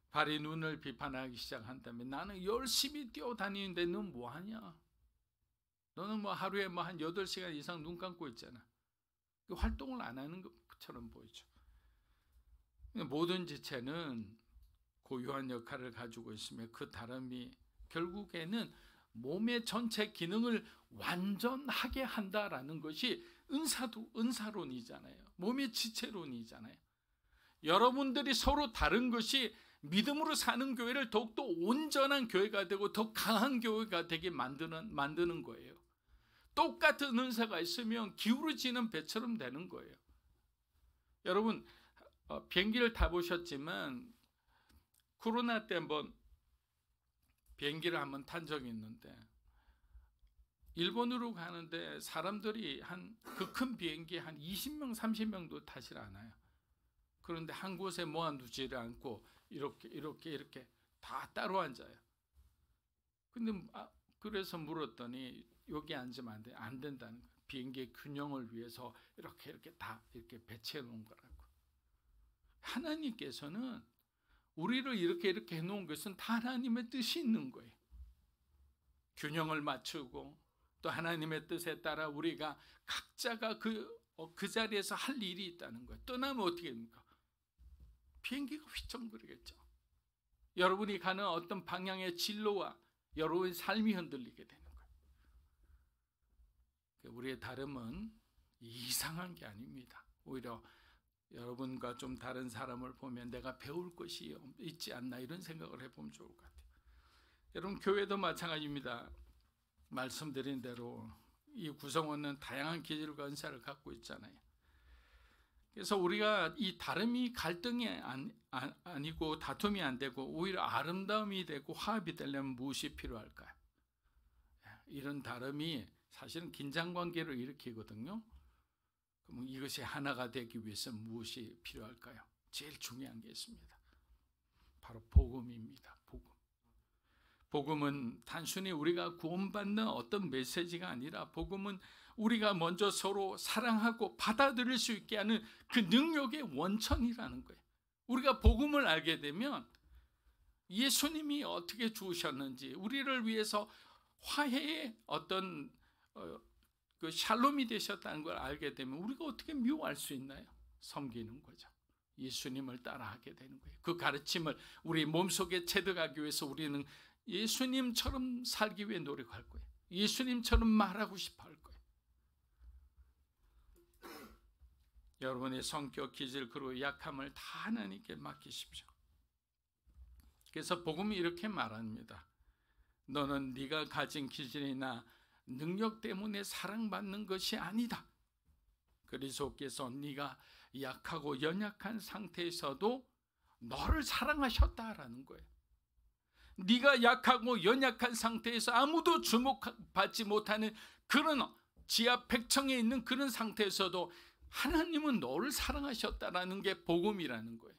발이 눈을 비판하기 시작한다면 나는 열심히 뛰어다니는데 넌 뭐하냐? 너는 하루에 한 8시간 이상 눈 감고 있잖아. 활동을 안 하는 것처럼 보이죠. 모든 지체는 고유한 역할을 가지고 있으며 그 다름이 결국에는 몸의 전체 기능을 완전하게 한다라는 것이 은사론이잖아요. 몸의 지체론이잖아요. 여러분들이 서로 다른 것이 믿음으로 사는 교회를 더욱더 온전한 교회가 되고 더 강한 교회가 되게 만드는 거예요. 똑같은 은사가 있으면 기울어지는 배처럼 되는 거예요. 여러분, 비행기를 타보셨지만 코로나 때 한번 비행기를 한번 탄 적이 있는데 일본으로 가는데 사람들이 그 큰 비행기 한 20명, 30명도 타질 않아요. 그런데 한 곳에 모아두지를 않고 이렇게 다 따로 앉아요. 근데 그래서 물었더니 여기 앉으면 안 돼. 안 된다는 거예요. 비행기의 균형을 위해서 이렇게 다 이렇게 배치해 놓은 거라고. 하나님께서는 우리를 이렇게 해놓은 것은 다 하나님의 뜻이 있는 거예요. 균형을 맞추고 또 하나님의 뜻에 따라 우리가 각자가 그 자리에서 할 일이 있다는 거예요. 떠나면 어떻게 됩니까? 비행기가 휘청거리겠죠. 여러분이 가는 어떤 방향의 진로와 여러분의 삶이 흔들리게 되는 거예요. 우리의 다름은 이상한 게 아닙니다. 오히려 여러분과 좀 다른 사람을 보면 내가 배울 것이 있지 않나 이런 생각을 해보면 좋을 것 같아요. 여러분, 교회도 마찬가지입니다. 말씀드린 대로 이 구성원은 다양한 기질과 은사를 갖고 있잖아요. 그래서 우리가 이 다름이 갈등이 아니고 다툼이 안 되고 오히려 아름다움이 되고 화합이 되려면 무엇이 필요할까요? 이런 다름이 사실은 긴장관계를 일으키거든요. 그럼 이것이 하나가 되기 위해서 무엇이 필요할까요? 제일 중요한 게 있습니다. 바로 복음입니다. 복음은 단순히 우리가 구원받는 어떤 메시지가 아니라 복음은 우리가 먼저 서로 사랑하고 받아들일 수 있게 하는 그 능력의 원천이라는 거예요. 우리가 복음을 알게 되면 예수님이 어떻게 죽으셨는지, 우리를 위해서 화해의 어떤 그 샬롬이 되셨다는 걸 알게 되면 우리가 어떻게 미워할 수 있나요? 섬기는 거죠. 예수님을 따라하게 되는 거예요. 그 가르침을 우리 몸속에 체득하기 위해서 우리는 예수님처럼 살기 위해 노력할 거예요. 예수님처럼 말하고 싶어 할 거예요. 여러분의 성격, 기질, 그리고 약함을 다 하나님께 맡기십시오. 그래서 복음이 이렇게 말합니다. 너는 네가 가진 기질이나 능력 때문에 사랑받는 것이 아니다. 그리스도께서 네가 약하고 연약한 상태에서도 너를 사랑하셨다라는 거예요. 네가 약하고 연약한 상태에서 아무도 주목받지 못하는 그런 지하 백층에 있는 그런 상태에서도 하나님은 너를 사랑하셨다라는 게 복음이라는 거예요.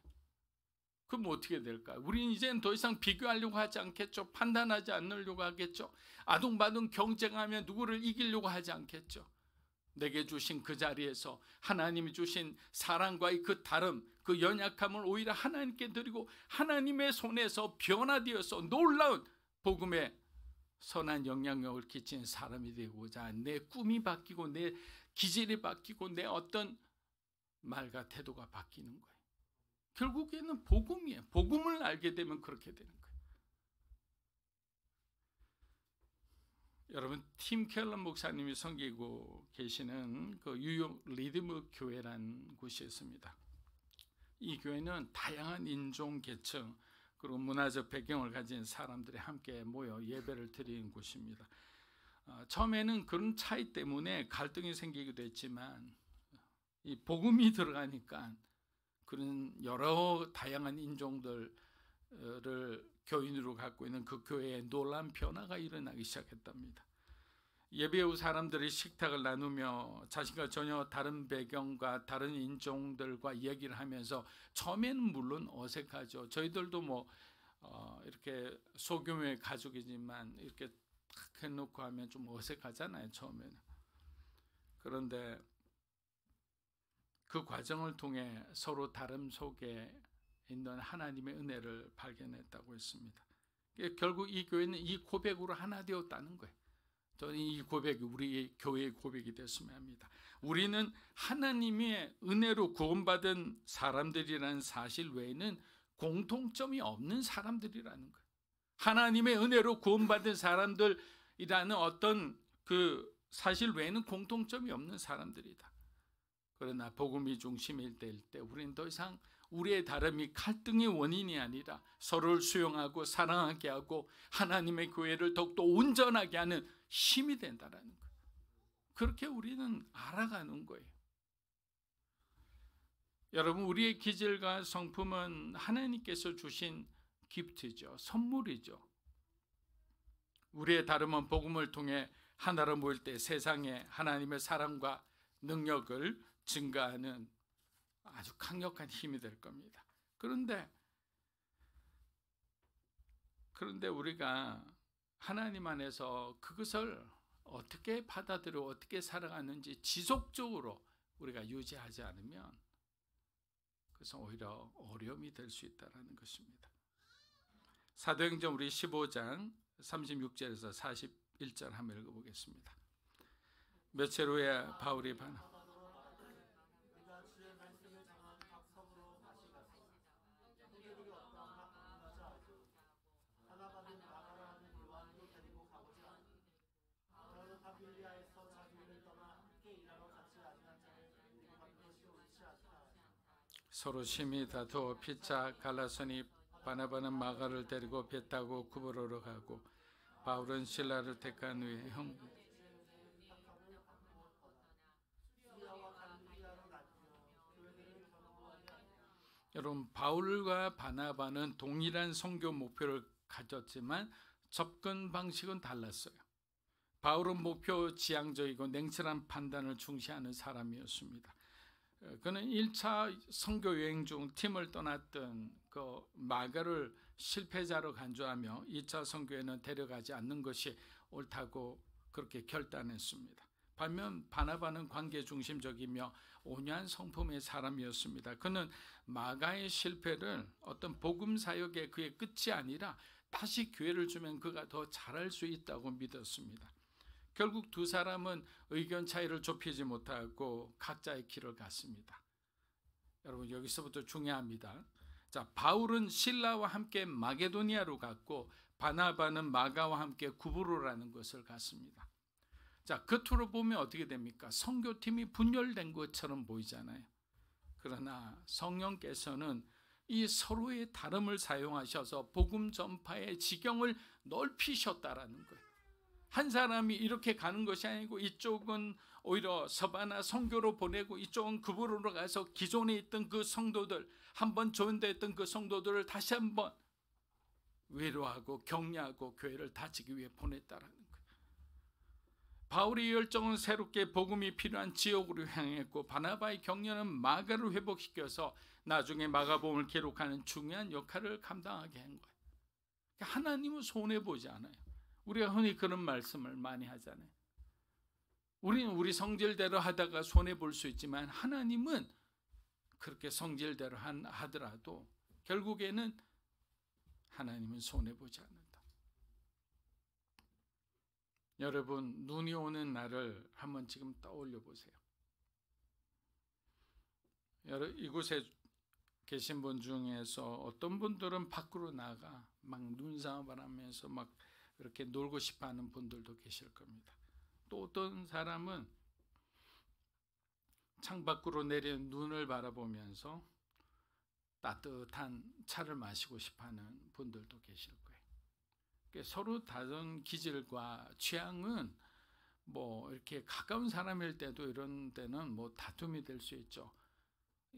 그럼 어떻게 될까요? 우리는 이제는 더 이상 비교하려고 하지 않겠죠. 판단하지 않으려고 하겠죠. 아둥바둥 경쟁하며 누구를 이기려고 하지 않겠죠. 내게 주신 그 자리에서 하나님이 주신 사랑과의 그 다름, 그 연약함을 오히려 하나님께 드리고 하나님의 손에서 변화되어서 놀라운 복음의 선한 영향력을 끼치는 사람이 되고자 내 꿈이 바뀌고 내 기질이 바뀌고 내 어떤 말과 태도가 바뀌는 거예요. 결국에는 복음이에요. 복음을 알게 되면 그렇게 되는 거예요. 여러분, 팀 켈러 목사님이 섬기고 계시는 그 뉴욕 리드무 교회라는 곳이 있습니다. 이 교회는 다양한 인종, 계층, 그리고 문화적 배경을 가진 사람들이 함께 모여 예배를 드리는 곳입니다. 처음에는 그런 차이 때문에 갈등이 생기기도 했지만 이 복음이 들어가니까 그런 여러 다양한 인종들을 교인으로 갖고 있는 그 교회에 놀라운 변화가 일어나기 시작했답니다. 예배 후 사람들이 식탁을 나누며 자신과 전혀 다른 배경과 다른 인종들과 얘기를 하면서 처음에는 물론 어색하죠. 저희들도 뭐 이렇게 소규모의 가족이지만 이렇게 탁 해놓고 하면 좀 어색하잖아요, 처음에는. 그런데 그 과정을 통해 서로 다름 속에 있는 하나님의 은혜를 발견했다고 했습니다. 결국 이 교회는 이 고백으로 하나 되었다는 거예요. 저는 이 고백이 우리 교회의 고백이 됐으면 합니다. 우리는 하나님의 은혜로 구원받은 사람들이라는 사실 외에는 공통점이 없는 사람들이라는 거예요. 하나님의 은혜로 구원받은 사람들이라는 어떤 그 사실 외에는 공통점이 없는 사람들이다. 그러나 복음이 중심일 때 우리는 더 이상 우리의 다름이 갈등의 원인이 아니라 서로를 수용하고 사랑하게 하고 하나님의 교회를 더욱더 온전하게 하는 힘이 된다라는 거예요. 그렇게 우리는 알아가는 거예요. 여러분, 우리의 기질과 성품은 하나님께서 주신 기프트죠. 선물이죠. 우리의 다름은 복음을 통해 하나로 모일 때 세상에 하나님의 사랑과 능력을 증가하는 아주 강력한 힘이 될 겁니다. 그런데 우리가 하나님 안에서 그것을 어떻게 받아들여 어떻게 살아가는지 지속적으로 우리가 유지하지 않으면 그것은 오히려 어려움이 될 수 있다는 것입니다. 사도행전 우리 15장 36절에서 41절 한번 읽어보겠습니다. 며칠 후에 바울이 서로 심히 다투어 피차 갈라서니 바나바는 마가를 데리고 배 타고 구브로로 가고 바울은 실라를 택한 후에 여러분, 바울과 바나바는 동일한 선교 목표를 가졌지만 접근 방식은 달랐어요. 바울은 목표 지향적이고 냉철한 판단을 중시하는 사람이었습니다. 그는 1차 선교 여행 중 팀을 떠났던 그 마가를 실패자로 간주하며 2차 선교에는 데려가지 않는 것이 옳다고 그렇게 결단했습니다. 반면 바나바는 관계 중심적이며 온유한 성품의 사람이었습니다. 그는 마가의 실패를 어떤 복음 사역의 그의 끝이 아니라 다시 기회를 주면 그가 더 잘할 수 있다고 믿었습니다. 결국 두 사람은 의견 차이를 좁히지 못하고 각자의 길을 갔습니다. 여러분, 여기서부터 중요합니다. 자, 바울은 실라와 함께 마게도니아로 갔고 바나바는 마가와 함께 구브로라는 것을 갔습니다. 자, 겉으로 보면 어떻게 됩니까? 선교팀이 분열된 것처럼 보이잖아요. 그러나 성령께서는 이 서로의 다름을 사용하셔서 복음 전파의 지경을 넓히셨다라는 거예요. 한 사람이 이렇게 가는 것이 아니고 이쪽은 오히려 서바나 선교로 보내고 이쪽은 구브로로 가서 기존에 있던 그 성도들, 한번 조인됐던 그 성도들을 다시 한번 위로하고 격려하고 교회를 다지기 위해 보냈다라는 거예요. 바울의 열정은 새롭게 복음이 필요한 지역으로 향했고 바나바의 격려는 마가를 회복시켜서 나중에 마가복음을 기록하는 중요한 역할을 감당하게 한 거예요. 하나님은 손해보지 않아요. 우리가 흔히 그런 말씀을 많이 하잖아요. 우리는 우리 성질대로 하다가 손해볼 수 있지만 하나님은 그렇게 성질대로 하더라도 결국에는 하나님은 손해보지 않는다. 여러분, 눈이 오는 날을 한번 지금 떠올려 보세요. 이곳에 계신 분 중에서 어떤 분들은 밖으로 나가 막 눈싸움을 하면서 막 이렇게 놀고 싶어하는 분들도 계실 겁니다. 또 어떤 사람은 창밖으로 내리는 눈을 바라보면서 따뜻한 차를 마시고 싶어하는 분들도 계실 거예요. 서로 다른 기질과 취향은 뭐 이렇게 가까운 사람일 때도 이런 때는 뭐 다툼이 될 수 있죠.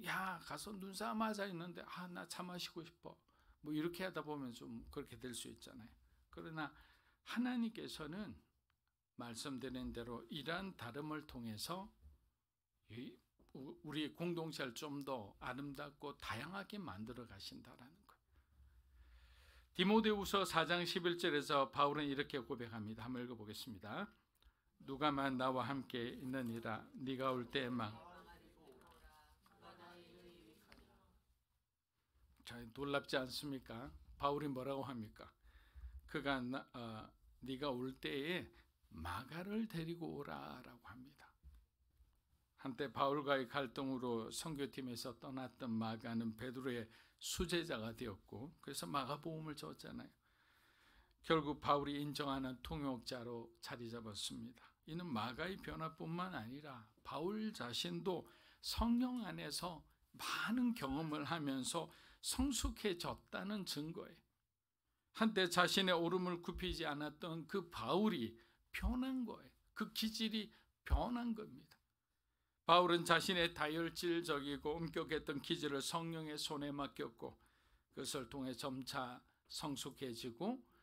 야, 가서 눈싸움 하자 있는데 나 차 마시고 싶어. 뭐 이렇게 하다 보면 좀 그렇게 될 수 있잖아요. 그러나 하나님께서는 말씀드린 대로 이러한 다름을 통해서 우리 공동체를 좀 더 아름답고 다양하게 만들어 가신다라는 거예요. 디모데후서 4장 11절에서 바울은 이렇게 고백합니다. 한번 읽어보겠습니다. 누가만 나와 함께 있느니라. 네가 올 때에만. 자, 놀랍지 않습니까? 바울이 뭐라고 합니까? 그가 네가 올 때에 마가를 데리고 오라라고 합니다. 한때 바울과의 갈등으로 선교팀에서 떠났던 마가는 베드로의 수제자가 되었고, 그래서 마가복음을 줬잖아요. 결국 바울이 인정하는 통역자로 자리 잡았습니다. 이는 마가의 변화뿐만 아니라 바울 자신도 성령 안에서 많은 경험을 하면서 성숙해졌다는 증거예요. 한때 자신의 오름을 굽히지 않았던 그 바울이 변한 거예요. 그 기질이 변한 겁니다. 바울은 자신의 다혈질적이고 엄격했던 기질을 성령의 손에 맡겼고, 그것을 통해 점차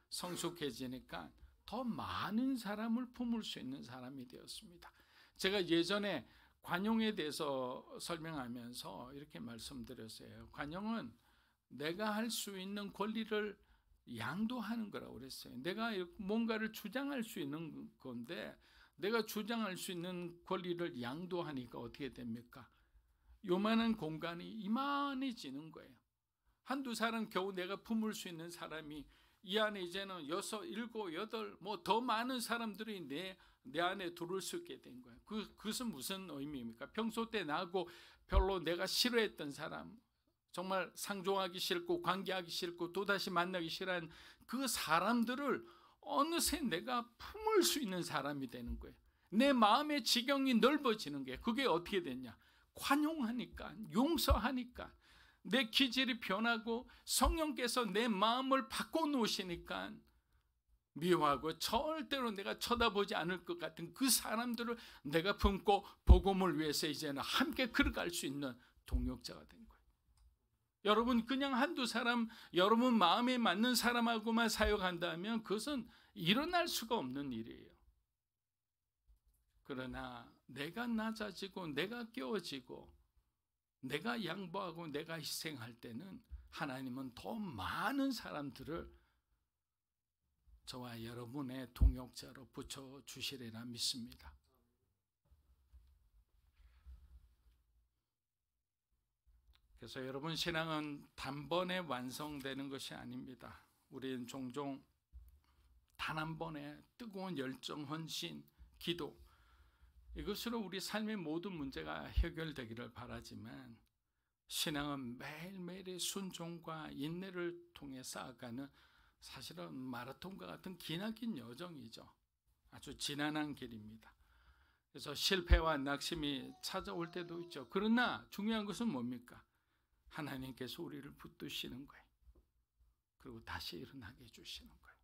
성숙해지니까 더 많은 사람을 품을 수 있는 사람이 되었습니다. 제가 예전에 관용에 대해서 설명하면서 이렇게 말씀드렸어요. 관용은 내가 할 수 있는 권리를 양도하는 거라고 그랬어요. 내가 뭔가를 주장할 수 있는 건데, 내가 주장할 수 있는 권리를 양도하니까 어떻게 됩니까? 요만한 공간이 이만해지는 거예요. 한두 사람 겨우 내가 품을 수 있는 사람이 이 안에 이제는 6, 7, 8 뭐 더 많은 사람들이 내 안에 들어올 수 있게 된 거예요. 그것은 무슨 의미입니까? 평소 때 나하고 별로 내가 싫어했던 사람, 정말 상종하기 싫고 관계하기 싫고 또다시 만나기 싫어한 그 사람들을 어느새 내가 품을 수 있는 사람이 되는 거예요. 내 마음의 지경이 넓어지는 거예요. 그게 어떻게 됐냐? 관용하니까, 용서하니까, 내 기질이 변하고 성령께서 내 마음을 바꿔놓으시니까 미워하고 절대로 내가 쳐다보지 않을 것 같은 그 사람들을 내가 품고 복음을 위해서 이제는 함께 걸어갈 수 있는 동역자가 된 거예요. 여러분, 그냥 한두 사람, 여러분 마음에 맞는 사람하고만 사역한다면 그것은 일어날 수가 없는 일이에요. 그러나 내가 낮아지고 내가 깨워지고 내가 양보하고 내가 희생할 때는 하나님은 더 많은 사람들을 저와 여러분의 동역자로 붙여주시리라 믿습니다. 그래서 여러분, 신앙은 단번에 완성되는 것이 아닙니다. 우리는 종종 단 한 번에 뜨거운 열정, 헌신, 기도, 이것으로 우리 삶의 모든 문제가 해결되기를 바라지만, 신앙은 매일매일의 순종과 인내를 통해 쌓아가는, 사실은 마라톤과 같은 기나긴 여정이죠. 아주 지난한 길입니다. 그래서 실패와 낙심이 찾아올 때도 있죠. 그러나 중요한 것은 뭡니까? 하나님께서 우리를 붙드시는 거예요. 그리고 다시 일어나게 해주시는 거예요.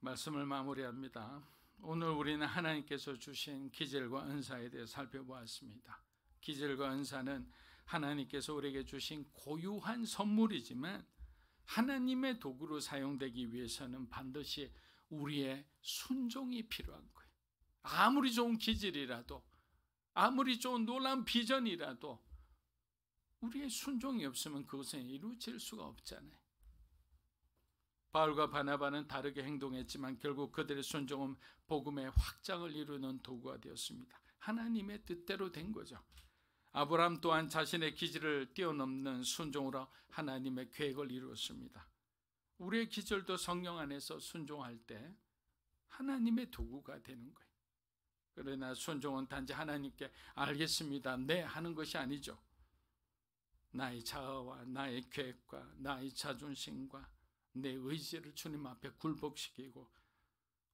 말씀을 마무리합니다. 오늘 우리는 하나님께서 주신 기질과 은사에 대해 살펴보았습니다. 기질과 은사는 하나님께서 우리에게 주신 고유한 선물이지만 하나님의 도구로 사용되기 위해서는 반드시 우리의 순종이 필요한 거예요. 아무리 좋은 기질이라도, 아무리 좋은 놀라운 비전이라도 우리의 순종이 없으면 그것은 이루어질 수가 없잖아요. 바울과 바나바는 다르게 행동했지만 결국 그들의 순종은 복음의 확장을 이루는 도구가 되었습니다. 하나님의 뜻대로 된 거죠. 아브라함 또한 자신의 기질을 뛰어넘는 순종으로 하나님의 계획을 이루었습니다. 우리의 기질도 성령 안에서 순종할 때 하나님의 도구가 되는 거예요. 그러나 순종은 단지 하나님께 알겠습니다, 네 하는 것이 아니죠. 나의 자아와 나의 계획과 나의 자존심과 내 의지를 주님 앞에 굴복시키고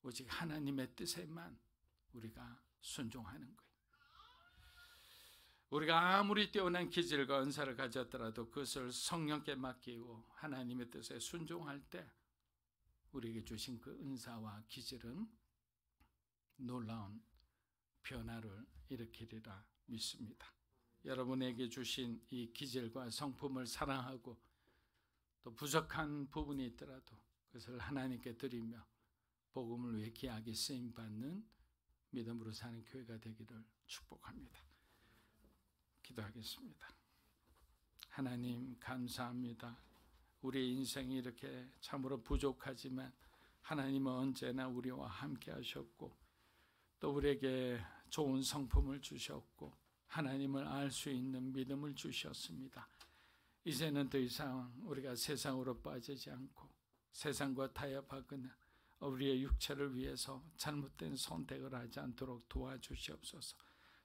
오직 하나님의 뜻에만 우리가 순종하는 거예요. 우리가 아무리 뛰어난 기질과 은사를 가졌더라도 그것을 성령께 맡기고 하나님의 뜻에 순종할 때 우리에게 주신 그 은사와 기질은 놀라운 변화를 일으키리라 믿습니다. 여러분에게 주신 이 기질과 성품을 사랑하고 또 부족한 부분이 있더라도 그것을 하나님께 드리며 복음을 위해 귀하게 쓰임받는 믿음으로 사는 교회가 되기를 축복합니다. 기도하겠습니다. 하나님 감사합니다. 우리의 인생이 이렇게 참으로 부족하지만 하나님은 언제나 우리와 함께 하셨고 또 우리에게 좋은 성품을 주셨고 하나님을 알 수 있는 믿음을 주셨습니다. 이제는 더 이상 우리가 세상으로 빠지지 않고 세상과 타협하거나 우리의 육체를 위해서 잘못된 선택을 하지 않도록 도와주시옵소서.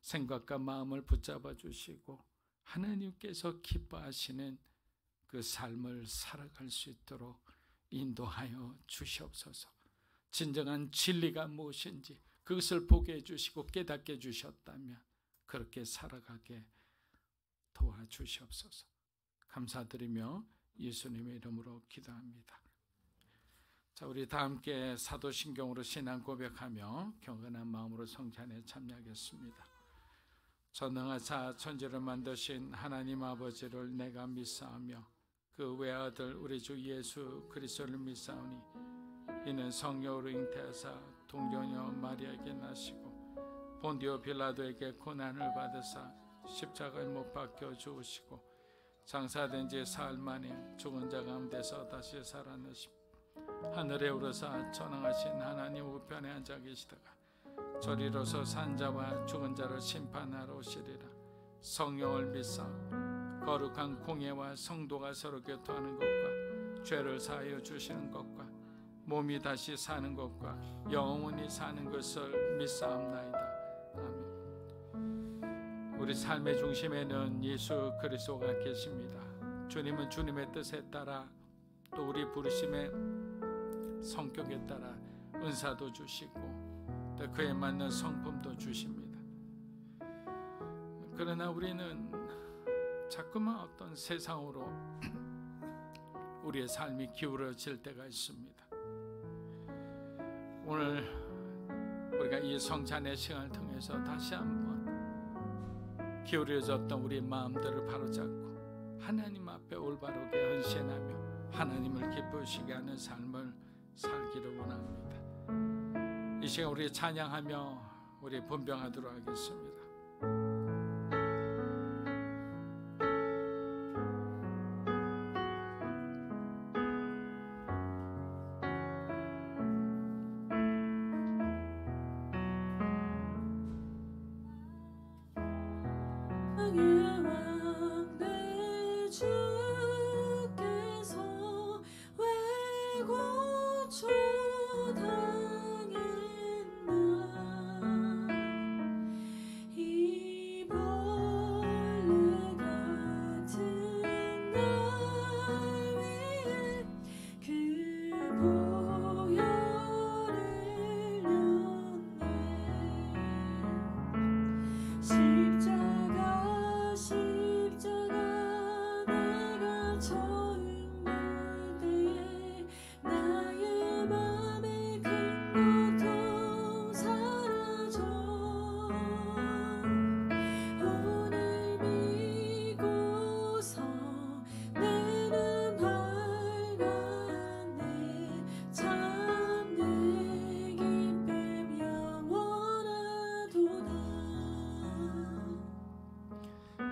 생각과 마음을 붙잡아 주시고 하나님께서 기뻐하시는 그 삶을 살아갈 수 있도록 인도하여 주시옵소서. 진정한 진리가 무엇인지 그것을 보게 해주시고 깨닫게 해주셨다면 그렇게 살아가게 도와주시옵소서. 감사드리며 예수님의 이름으로 기도합니다. 자, 우리 다 함께 사도신경으로 신앙 고백하며 경건한 마음으로 성찬에 참여하겠습니다. 전능하사 천지를 만드신 하나님 아버지를 내가 믿사오며 그 외아들 우리 주 예수 그리스도를 믿사오니 이는 성령으로 잉태하사 동정녀 마리아에게 나시고 본디오 빌라도에게 고난을 받으사 십자가에 못 박혀 죽으시고 장사된 지 사흘 만에 죽은 자 가운데서 다시 살아나시고 하늘에 오르사 전능하신 하나님 우편에 앉아 계시다가 저리로서 산자와 죽은 자를 심판하러 오시리라. 성령을 믿사오고 거룩한 공예와 성도가 서로 교통하는 것과 죄를 사하여 주시는 것과 몸이 다시 사는 것과 영원히 사는 것을 믿사옵나이다. 아멘. 우리 삶의 중심에는 예수 그리스도가 계십니다. 주님은 주님의 뜻에 따라 또 우리 부르심의 성격에 따라 은사도 주시고 또 그에 맞는 성품도 주십니다. 그러나 우리는 자꾸만 어떤 세상으로 우리의 삶이 기울어질 때가 있습니다. 오늘 우리가 이 성찬의 시간을 통해서 다시 한번 기울어졌던 우리의 마음들을 바로잡고 하나님 앞에 올바르게 헌신하며 하나님을 기쁘시게 하는 삶을 살기를 원합니다. 이 시간 우리 찬양하며 우리 분병하도록 하겠습니다.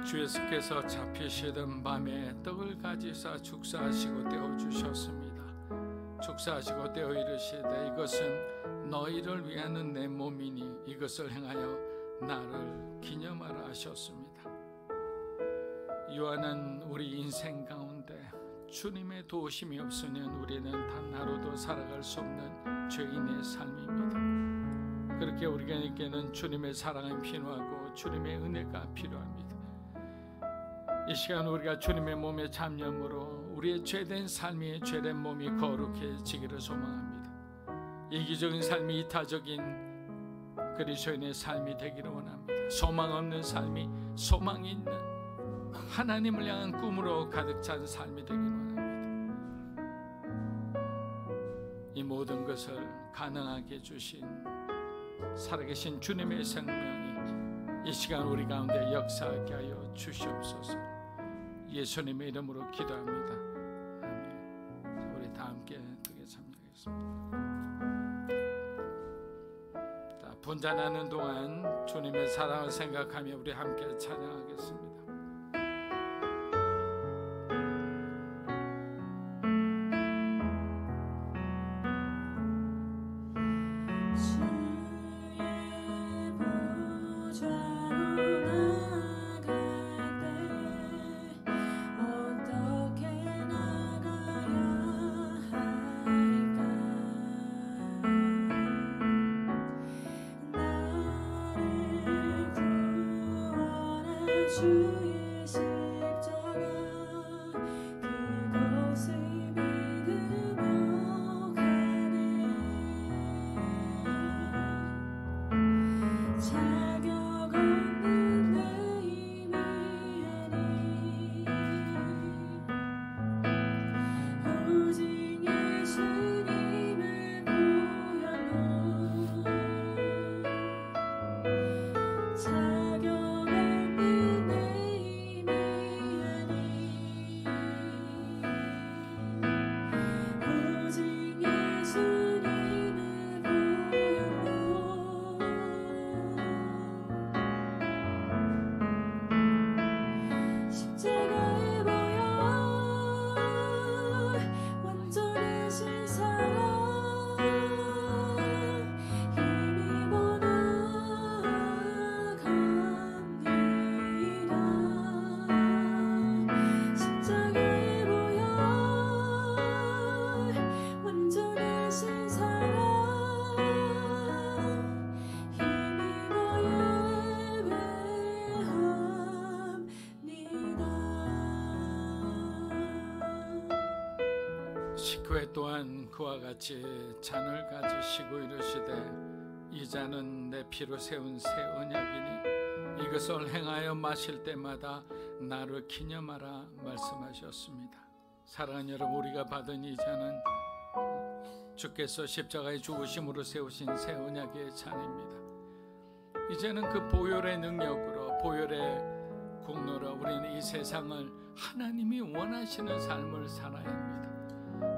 주 예수께서 잡히시던 밤에 떡을 가지사 축사하시고 떼어 주셨습니다. 축사하시고 떼어 이르시되 이것은 너희를 위하는 내 몸이니 이것을 행하여 나를 기념하라 하셨습니다. 요한은 우리 인생 가운데 주님의 도우심이 없으면 우리는 단 하루도 살아갈 수 없는 죄인의 삶입니다. 그렇게 우리에게는 주님의 사랑이 필요하고 주님의 은혜가 필요합니다. 이 시간 우리가 주님의 몸의 참념으로 우리의 죄된 삶이 죄된 몸이 거룩해지기를 소망합니다. 이기적인 삶이 이타적인 그리스도인의 삶이 되기를 원합니다. 소망 없는 삶이 소망이 있는 하나님을 향한 꿈으로 가득 찬 삶이 되기를 원합니다. 이 모든 것을 가능하게 해주신 살아계신 주님의 생명이 이 시간 우리 가운데 역사하게 하여 주시옵소서. 예수님의 이름으로 기도합니다. 아멘. 우리 다 함께 크게 참여하겠습니다. 자, 분잔하는 동안 주님의 사랑을 생각하며 우리 함께 찬양하겠습니다. 주의 십자가 그것을 믿으며 가네. 자격 없는 내 힘이 아니 오직 예수님의 보혈로 자격 십자가에 보여 완전하신 사랑 힘입어 나아갑니다. 십자가에 보여 완전하신 사랑 힘입어 식후에 또한 그와 같이 잔을 가지시고 이르시되 이 잔은 내 피로 세운 새 언약이니 이것을 행하여 마실 때마다 나를 기념하라 말씀하셨습니다. 사랑하는 여러분, 우리가 받은 이 잔은 주께서 십자가의 죽으심으로 세우신 새 언약의 잔입니다. 이제는 그 보혈의 능력으로, 보혈의 공로로 우리는 이 세상을 하나님이 원하시는 삶을 살아야 합니다.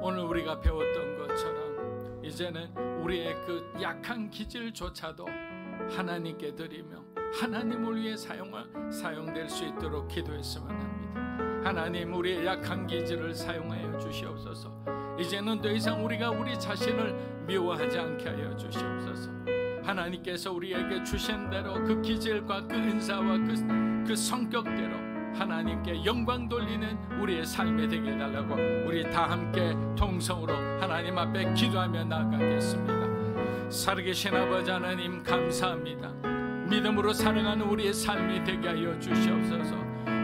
오늘 우리가 배웠던 것처럼 이제는 우리의 그 약한 기질조차도 하나님께 드리며 하나님을 위해 사용될 수 있도록 기도했으면 합니다. 하나님, 우리의 약한 기질을 사용하여 주시옵소서. 이제는 더 이상 우리가 우리 자신을 미워하지 않게 하여 주시옵소서. 하나님께서 우리에게 주신 대로 그 기질과 그 은사와 그 성격대로 하나님께 영광 돌리는 우리의 삶이 되게 해달라고 우리 다 함께 통성으로 하나님 앞에 기도하며 나아가겠습니다. 살아계신 아버지 하나님, 감사합니다. 믿음으로 살아가는 우리의 삶이 되게 하여 주시옵소서.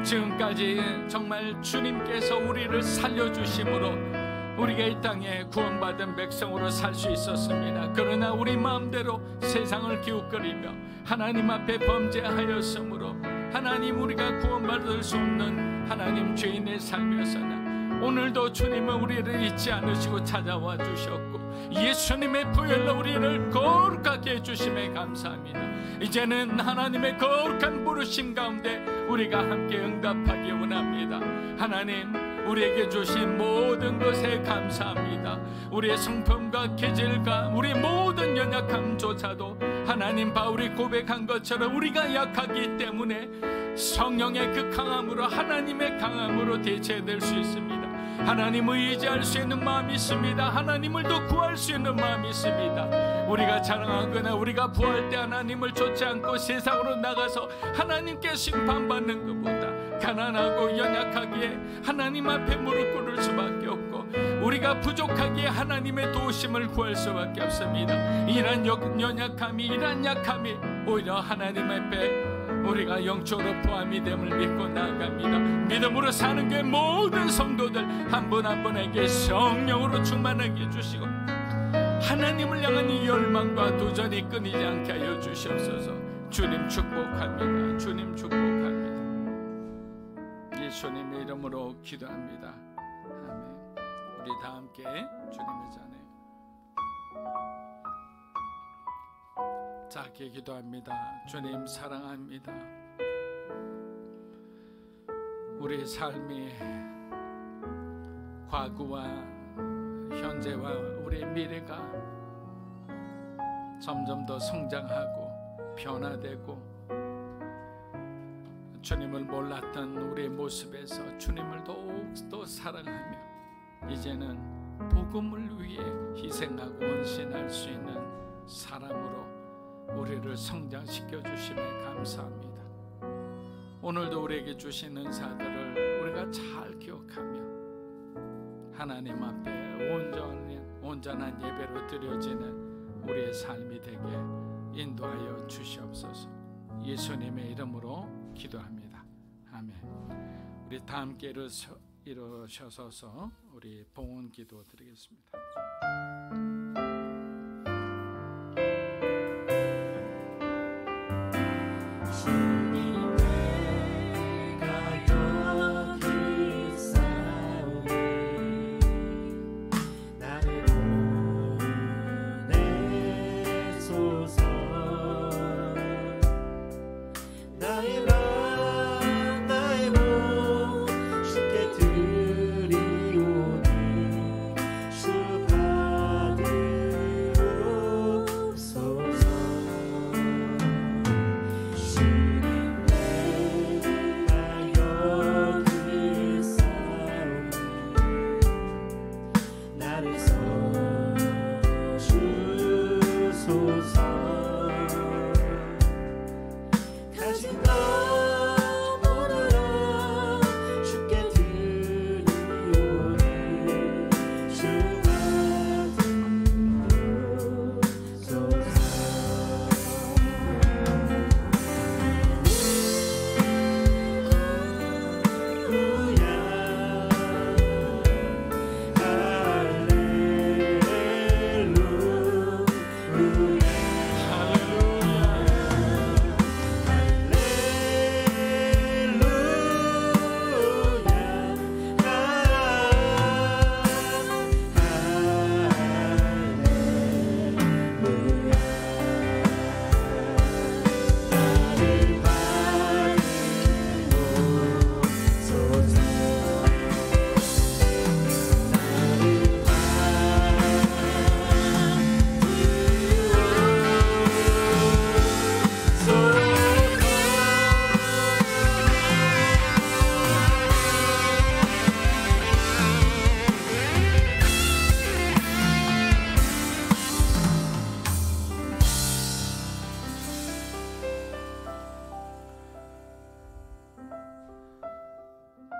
지금까지 정말 주님께서 우리를 살려주심으로 우리가 이 땅에 구원받은 백성으로 살 수 있었습니다. 그러나 우리 마음대로 세상을 기웃거리며 하나님 앞에 범죄하였으므로 하나님, 우리가 구원받을 수 없는 하나님 죄인의 삶이었으나 오늘도 주님은 우리를 잊지 않으시고 찾아와 주셨고 예수님의 보혈로 우리를 거룩하게 해주심에 감사합니다. 이제는 하나님의 거룩한 부르심 가운데 우리가 함께 응답하기 원합니다. 하나님, 우리에게 주신 모든 것에 감사합니다. 우리의 성품과 기질과 우리 모든 연약함조차도 하나님, 바울이 고백한 것처럼 우리가 약하기 때문에 성령의 그 강함으로, 하나님의 강함으로 대체될 수 있습니다. 하나님을 의지할 수 있는 마음이 있습니다. 하나님을 더 구할 수 있는 마음이 있습니다. 우리가 자랑하거나 우리가 부할 때 하나님을 좇지 않고 세상으로 나가서 하나님께 심판받는 것보다 가난하고 연약하기에 하나님 앞에 무릎 꿇을 수밖에 없고 우리가 부족하기에 하나님의 도우심을 구할 수밖에 없습니다. 이런 연약함이, 이런 약함이 오히려 하나님 앞에 우리가 영적으로 포함이 됨을 믿고 나아갑니다. 믿음으로 사는 게 모든 성도들 한 분 한 분에게 성령으로 충만하게 해주시고 하나님을 향한 이 열망과 도전이 끊이지 않게 하여 주시옵소서. 주님 축복합니다. 주님 축복합니다. 예수님의 이름으로 기도합니다. 아멘. 우리 다 함께 주님의 잔에 작게 기도합니다. 주님 사랑합니다. 우리 삶이 과거와 현재와 우리의 미래가 점점 더 성장하고 변화되고 주님을 몰랐던 우리의 모습에서 주님을 더욱더 사랑하며 이제는 복음을 위해 희생하고 헌신할 수 있는 사람으로 우리를 성장시켜 주심에 감사합니다. 오늘도 우리에게 주신 은사들을 우리가 잘 기억하며 하나님 앞에 온전한 예배로 드려지는 우리의 삶이 되게 인도하여 주시옵소서. 예수님의 이름으로 기도합니다. 아멘. 우리 다 함께 일어서서 우리 봉헌 기도 드리겠습니다.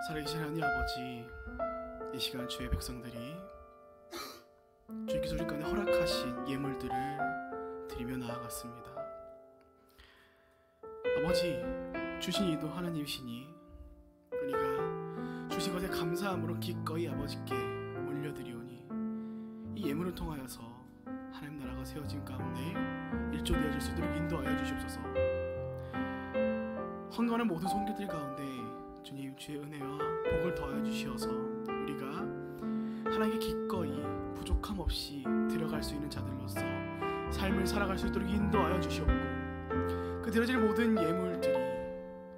살아계신 하나님 아버지, 이 시간 주의 백성들이 주께서 우리 가운데 허락하신 예물들을 드리며 나아갔습니다. 아버지, 주신 이도 하나님이시니 우리가 주신 것에 감사함으로 기꺼이 아버지께 올려드리오니 이 예물을 통하여서 하나님 나라가 세워진 가운데 일조되어질 수 있도록 인도하여 주시옵소서. 헌금하는 모든 손길들 가운데 주님 주의 은혜와 복을 더하여 주시어서 우리가 하나님께 기꺼이 부족함 없이 들어갈 수 있는 자들로서 삶을 살아갈 수 있도록 인도하여 주시옵고, 그 드려질 모든 예물들이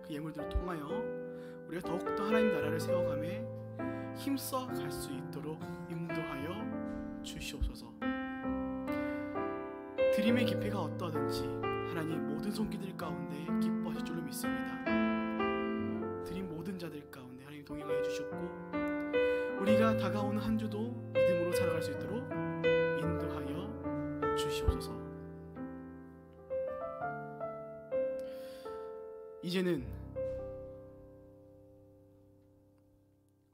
그 예물들을 통하여 우리가 더욱더 하나님 나라를 세워가며 힘써 갈 수 있도록 인도하여 주시옵소서. 드림의 기회가 어떠하든지 하나님 모든 손길들 가운데 기뻐하실 줄로 믿습니다. 모든 자들 가운데 하나님 동행하여 주셨고, 우리가 다가오는 한 주도 믿음으로 살아갈 수 있도록 인도하여 주시옵소서. 이제는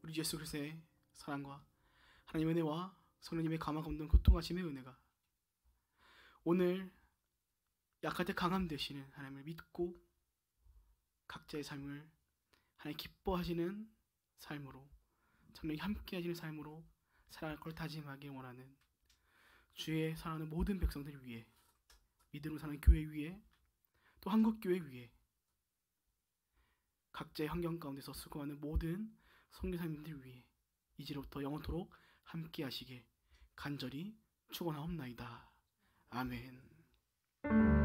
우리 예수 그리스도의 사랑과 하나님의 은혜와 성령님의 감화 감동 교통하심의 은혜가 오늘 약할 때 강함 되시는 하나님을 믿고 각자의 삶을 하나님 기뻐하시는 삶으로, 성령이 함께 하시는 삶으로 살아갈 걸 다짐하기 원하는 주의 사랑하는 모든 백성들 위해, 믿음으로 사는 교회 위에, 또 한국교회 위에, 각자의 환경 가운데서 수고하는 모든 선교사님들 위해 이제로부터 영원토록 함께 하시길 간절히 축원하옵나이다. 아멘.